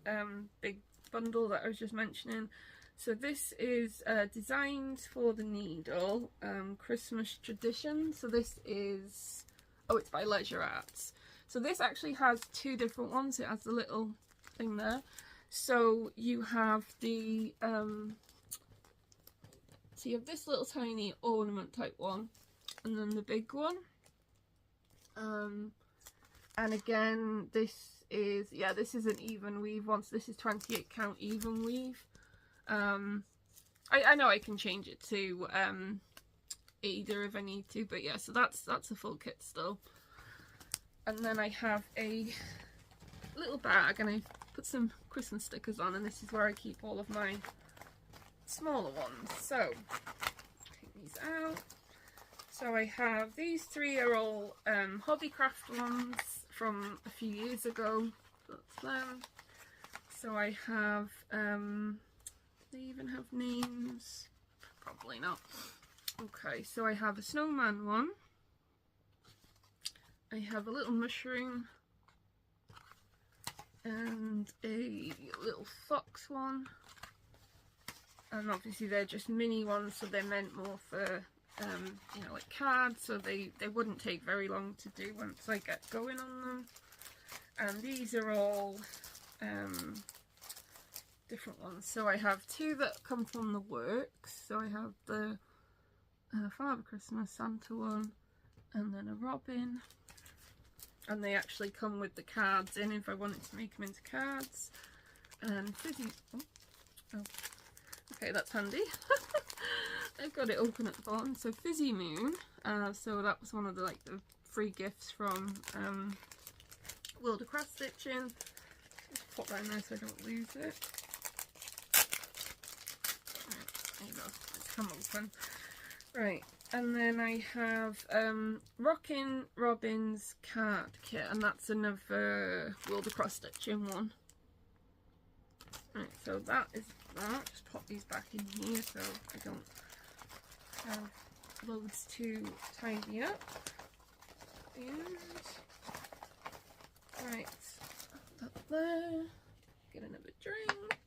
big bundle that I was just mentioning. So this is Designed for the Needle, Christmas Tradition. So this is, oh, it's by Leisure Arts. So this actually has two different ones. It has the little thing there. So you have the, so you have this little tiny ornament type one, and then the big one. And again, this is, yeah, this is an even weave one. So this is 28 count even weave. I know I can change it to either if I need to, but yeah, so that's a full kit still. And then I have a little bag, and I put some Christmas stickers on, and this is where I keep all of my smaller ones. So take these out. So I have, these three are all Hobbycraft ones from a few years ago. That's them. So I have, they even have names? Probably not. Okay, so I have a snowman one. I have a little mushroom. And a little fox one. And obviously they're just mini ones, so they're meant more for, you know, like cards, so they wouldn't take very long to do once I get going on them. And these are all different ones. So I have two that come from the works. So I have the Father Christmas Santa one, and then a Robin. And they actually come with the cards in if I wanted to make them into cards. And Fizzy, oh, okay, that's handy. I've got it open at the bottom. So Fizzy Moon, so that was one of the the free gifts from World of Crossstitching. Just pop that in there so I don't lose it. Right, there you go, it's come open. Right, and then I have Rockin' Robin's card kit, and that's another World of Crossstitching one. Right, so that is that. Just pop these back in here so I don't have loads to tidy up. And right, put that there. Get another drink.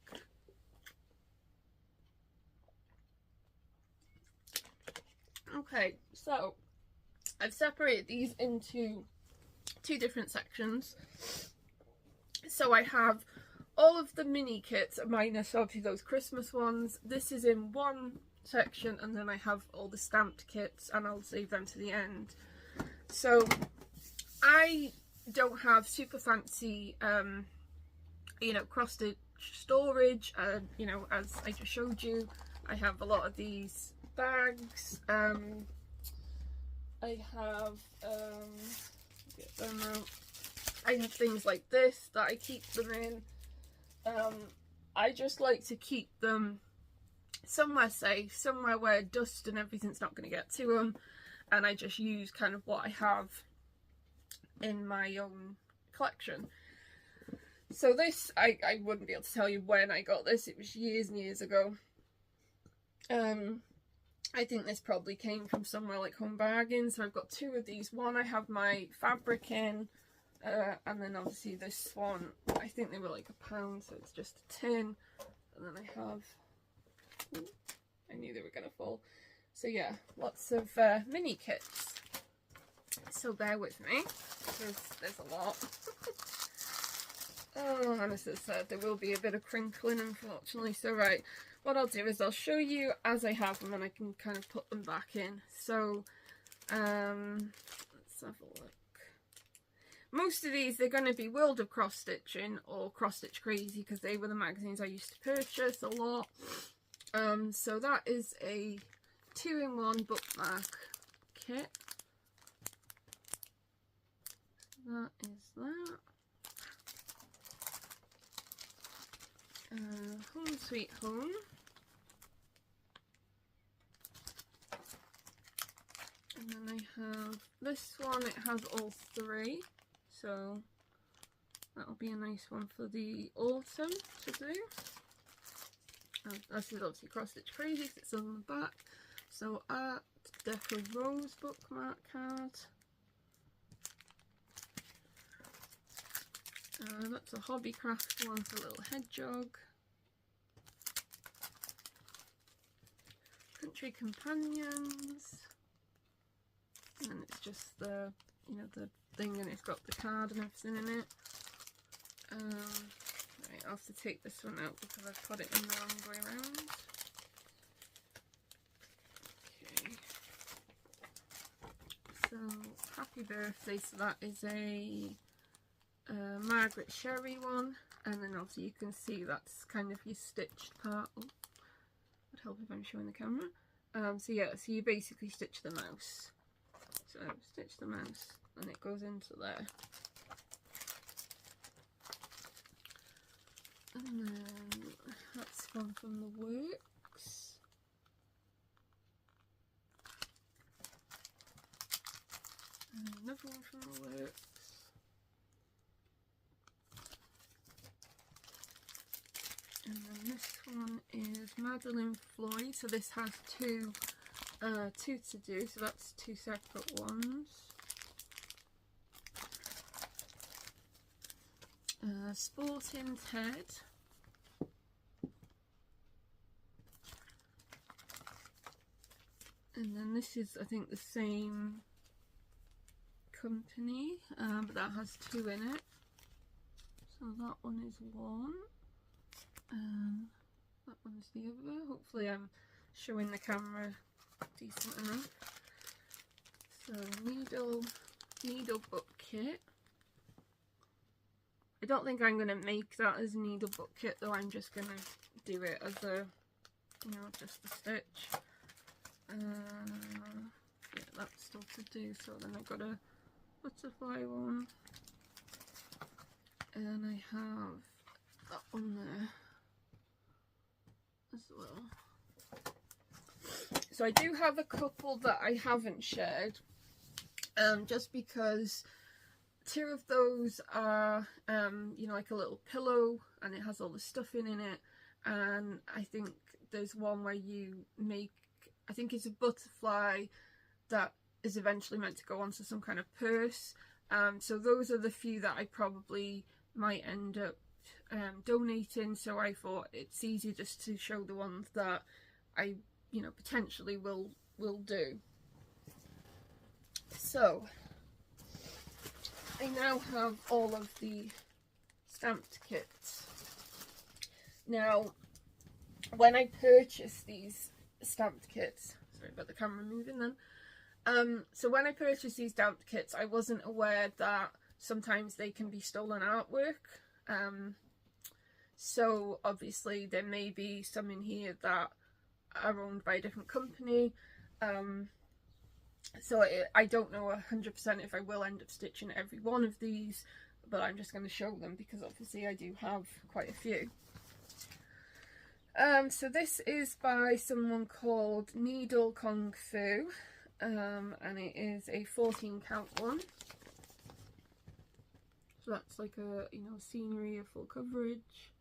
Okay, so I've separated these into two different sections. So I have all of the mini kits, minus obviously those Christmas ones. This is in one section, and then I have all the stamped kits, and I'll save them to the end. So I don't have super fancy, you know, cross-stitch storage. You know, as I just showed you, I have a lot of these bags. I have, get them out. I have things like this that I keep them in. I just like to keep them somewhere safe, somewhere where dust and everything's not going to get to them, and I just use kind of what I have in my own collection. So this, I wouldn't be able to tell you when I got this. It was years and years ago. I think this probably came from somewhere like Home Bargains. So I've got two of these. One I have my fabric in, and then obviously this one, I think they were like £1, so it's just a tin. And then I have, ooh, I knew they were going to fall. So yeah, lots of mini kits. So bear with me, because there's a lot. Oh, and as I said, there will be a bit of crinkling, unfortunately. So right, what I'll do is I'll show you as I have them, and I can kind of put them back in. So let's have a look. most of these, they're going to be World of Cross Stitching or Cross Stitch Crazy, because they were the magazines I used to purchase a lot. So that is a 2-in-1 bookmark kit. That is that. Home Sweet Home. And then I have this one, it has all 3, so that'll be a nice one for the autumn to do. This is obviously Cross Stitch Crazy because it's on the back. So Art Deco Rose bookmark card. That's a Hobbycraft one for a little hedgehog. Country Companions. And then it's just the, you know, the thing, and it's got the card and everything in it. Right, I'll have to take this one out because I've put it in the wrong way around. Okay. So, Happy Birthday, so that is a Margaret Sherry one, and then obviously you can see that's kind of your stitched part. Oh, would help if I'm showing the camera. So yeah, so you basically stitch the mouse. So stitch the mouse and it goes into there. And then that's one from the Works. And another one from the Works. And then this one is Madeline Floyd. So this has two to do, so that's 2 separate ones. Sporting Ted. And then this is, I think, the same company, but that has 2 in it. So that one is 1. That one's the other. Hopefully I'm showing the camera decent enough. So needle book kit. I don't think I'm going to make that as a needle book kit though, I'm just going to do it as a, you know, just a stitch. Yeah, that's still to do, so then I've got a butterfly one. And I have that one there as well. So I do have a couple that I haven't shared, just because 2 of those are, you know, like a little pillow and it has all the stuff in it, and I think there's one where you make, I think it's a butterfly that is eventually meant to go onto some kind of purse. So those are the few that I probably might end up donating, so I thought it's easy just to show the ones that I, you know, potentially will do. So I now have all of the stamped kits. Now when I purchased these stamped kits, sorry about the camera moving then, so when I purchased these stamped kits I wasn't aware that sometimes they can be stolen artwork. So obviously there may be some in here that are owned by a different company, so I don't know 100% if I will end up stitching every one of these, but I'm just going to show them because obviously I do have quite a few. So this is by someone called Needle Kung Fu, and it is a 14 count one. So that's like a, you know, scenery, a full coverage.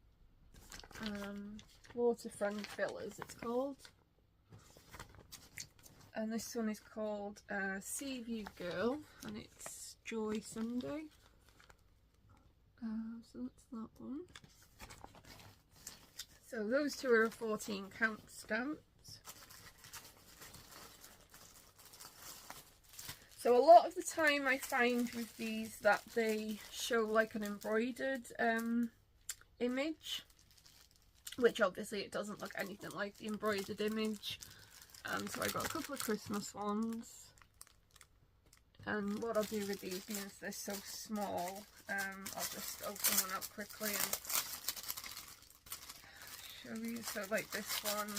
Waterfront Fillers it's called. And this one is called Sea View Girl, and it's Joy Sunday. So that's that one. So those 2 are 14 count stamps. So a lot of the time I find with these that they show like an embroidered image, which obviously it doesn't look anything like the embroidered image. So I got a couple of Christmas ones. And what I'll do with these, being they're so small, I'll just open one up quickly and show you. So like this one,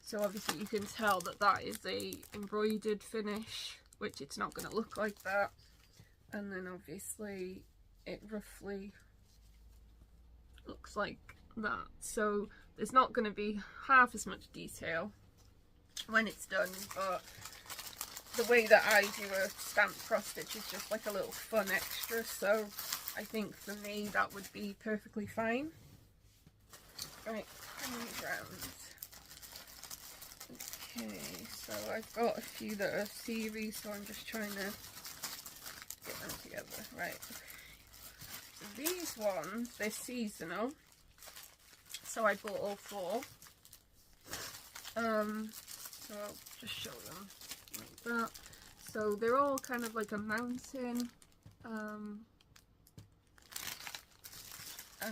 so obviously you can tell that that is a embroidered finish, which it's not going to look like that. And then obviously it roughly looks like that. So there's not going to be half as much detail when it's done, but the way that I do a stamped cross stitch is just like a little fun extra, so I think for me that would be perfectly fine. Right, turn these round. Okay, so I've got a few that are series, so I'm just trying to get them together. Right, so these ones, they're seasonal, so I bought all 4. So I'll just show them like that. So they're all kind of like a mountain, and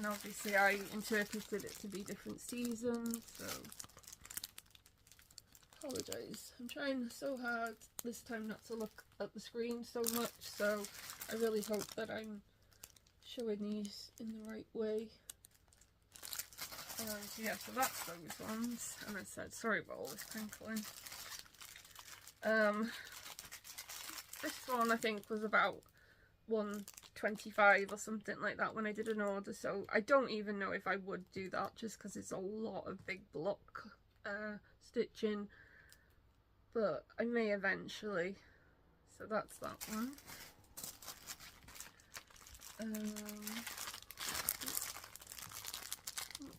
obviously I interpreted it to be different seasons, so apologise. I'm trying so hard this time not to look at the screen so much, so I really hope that I'm showing these in the right way. Yeah, so that's those ones, and I said, sorry about all this crinkling. This one I think was about $1.25 or something like that when I did an order, so I don't even know if I would do that just because it's a lot of big block stitching, but I may eventually. So that's that one. That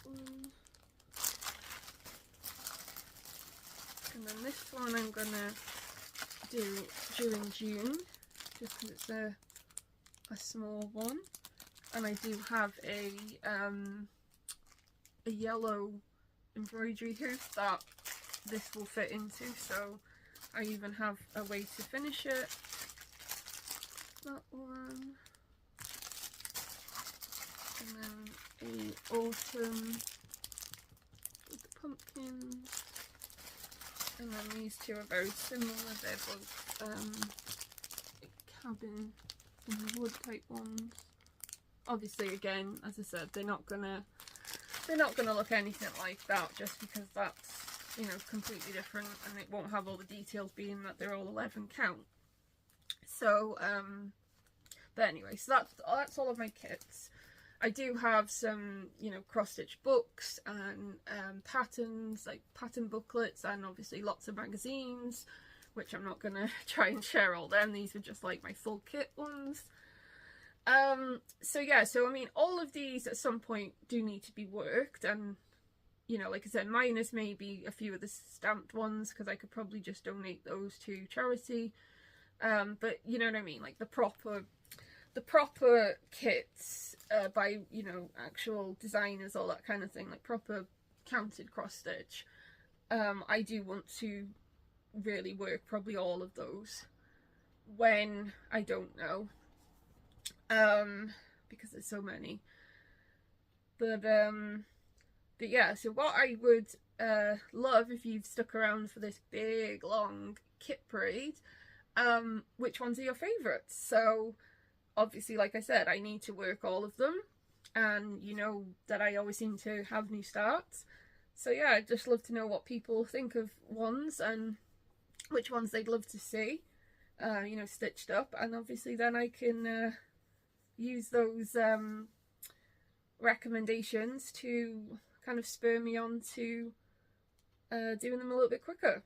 one. And then this one I'm gonna do during June, just because it's a small one, and I do have a yellow embroidery hoop that this will fit into, so I even have a way to finish it. That one, and then a autumn with the pumpkins. And then these two are very similar, they're both cabin in the wood type ones. Obviously again, as I said, they're not gonna look anything like that, just because that's, you know, completely different, and it won't have all the details being that they're all 11 count. So but anyway, so that's all of my kits. I do have some, you know, cross-stitch books and patterns, like pattern booklets, and obviously lots of magazines, which I'm not going to try and share all them. These were just like my full kit ones. So yeah, so I mean, all of these at some point do need to be worked, and, you know, like I said, minus maybe a few of the stamped ones, because I could probably just donate those to charity. But you know what I mean, like the proper kits by, you know, actual designers, all that kind of thing, like proper counted cross stitch. I do want to really work probably all of those. When, I don't know, because there's so many. But yeah, so what I would love, if you've stuck around for this big long kit parade, which ones are your favourites? So obviously, like I said, I need to work all of them, and you know that I always seem to have new starts. So yeah, I'd just love to know what people think of ones and which ones they'd love to see, you know, stitched up, and obviously then I can use those recommendations to kind of spur me on to doing them a little bit quicker,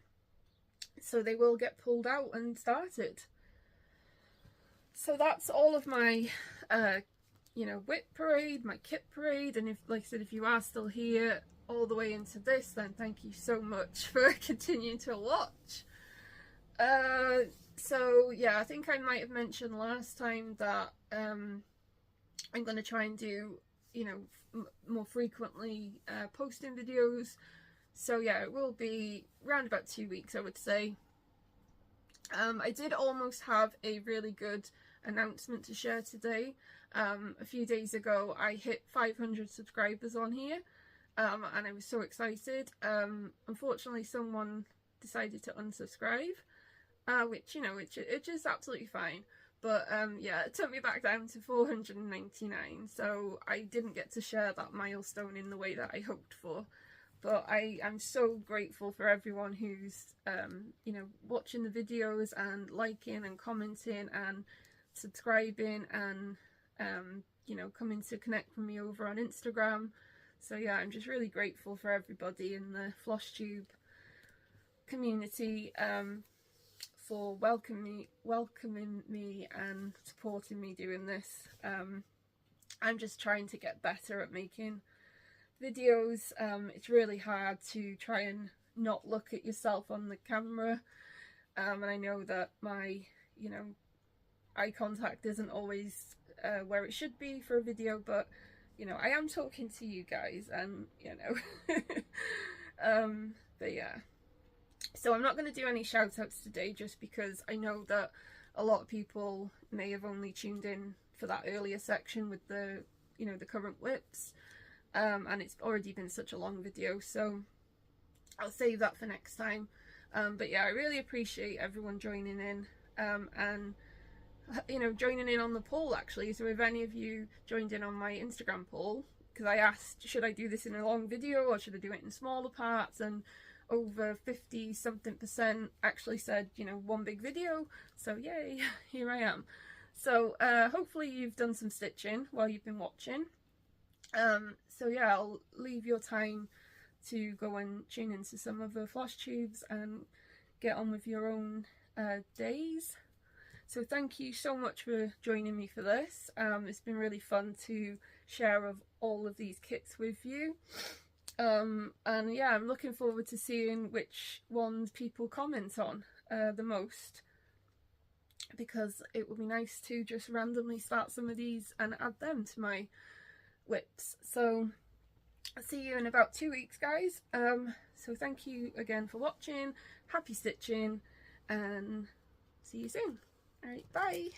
so they will get pulled out and started. So that's all of my, you know, WIP parade, my kit parade, and if, like I said, if you are still here all the way into this, then thank you so much for continuing to watch. So yeah, I think I might have mentioned last time that I'm going to try and do, you know, more frequently posting videos. So yeah, it will be around about 2 weeks, I would say. I did almost have a really good announcement to share today. A few days ago I hit 500 subscribers on here, and I was so excited. Unfortunately someone decided to unsubscribe, which, you know, which is absolutely fine. But yeah, it took me back down to 499, so I didn't get to share that milestone in the way that I hoped for. But I'm so grateful for everyone who's you know, watching the videos and liking and commenting and subscribing and you know, coming to connect with me over on Instagram. So yeah, I'm just really grateful for everybody in the Flosstube community for welcoming me and supporting me doing this. I'm just trying to get better at making videos. It's really hard to try and not look at yourself on the camera, and I know that my, you know, eye contact isn't always where it should be for a video, but you know, I am talking to you guys, and you know. But yeah, so I'm not going to do any shout outs today, just because I know that a lot of people may have only tuned in for that earlier section with the, you know, the current whips, and it's already been such a long video, so I'll save that for next time. But yeah, I really appreciate everyone joining in, and you know, joining in on the poll actually. So if any of you joined in on my Instagram poll, because I asked, should I do this in a long video or should I do it in smaller parts, and over 50 something% actually said, you know, one big video. So yay, here I am. So hopefully you've done some stitching while you've been watching. So yeah, I'll leave your time to go and tune into some of the Flosstubes and get on with your own days. So thank you so much for joining me for this. It's been really fun to share of all of these kits with you. And yeah, I'm looking forward to seeing which ones people comment on the most, because it would be nice to just randomly start some of these and add them to my whips. So I'll see you in about 2 weeks, guys. So thank you again for watching. Happy stitching, and see you soon. Alright, bye!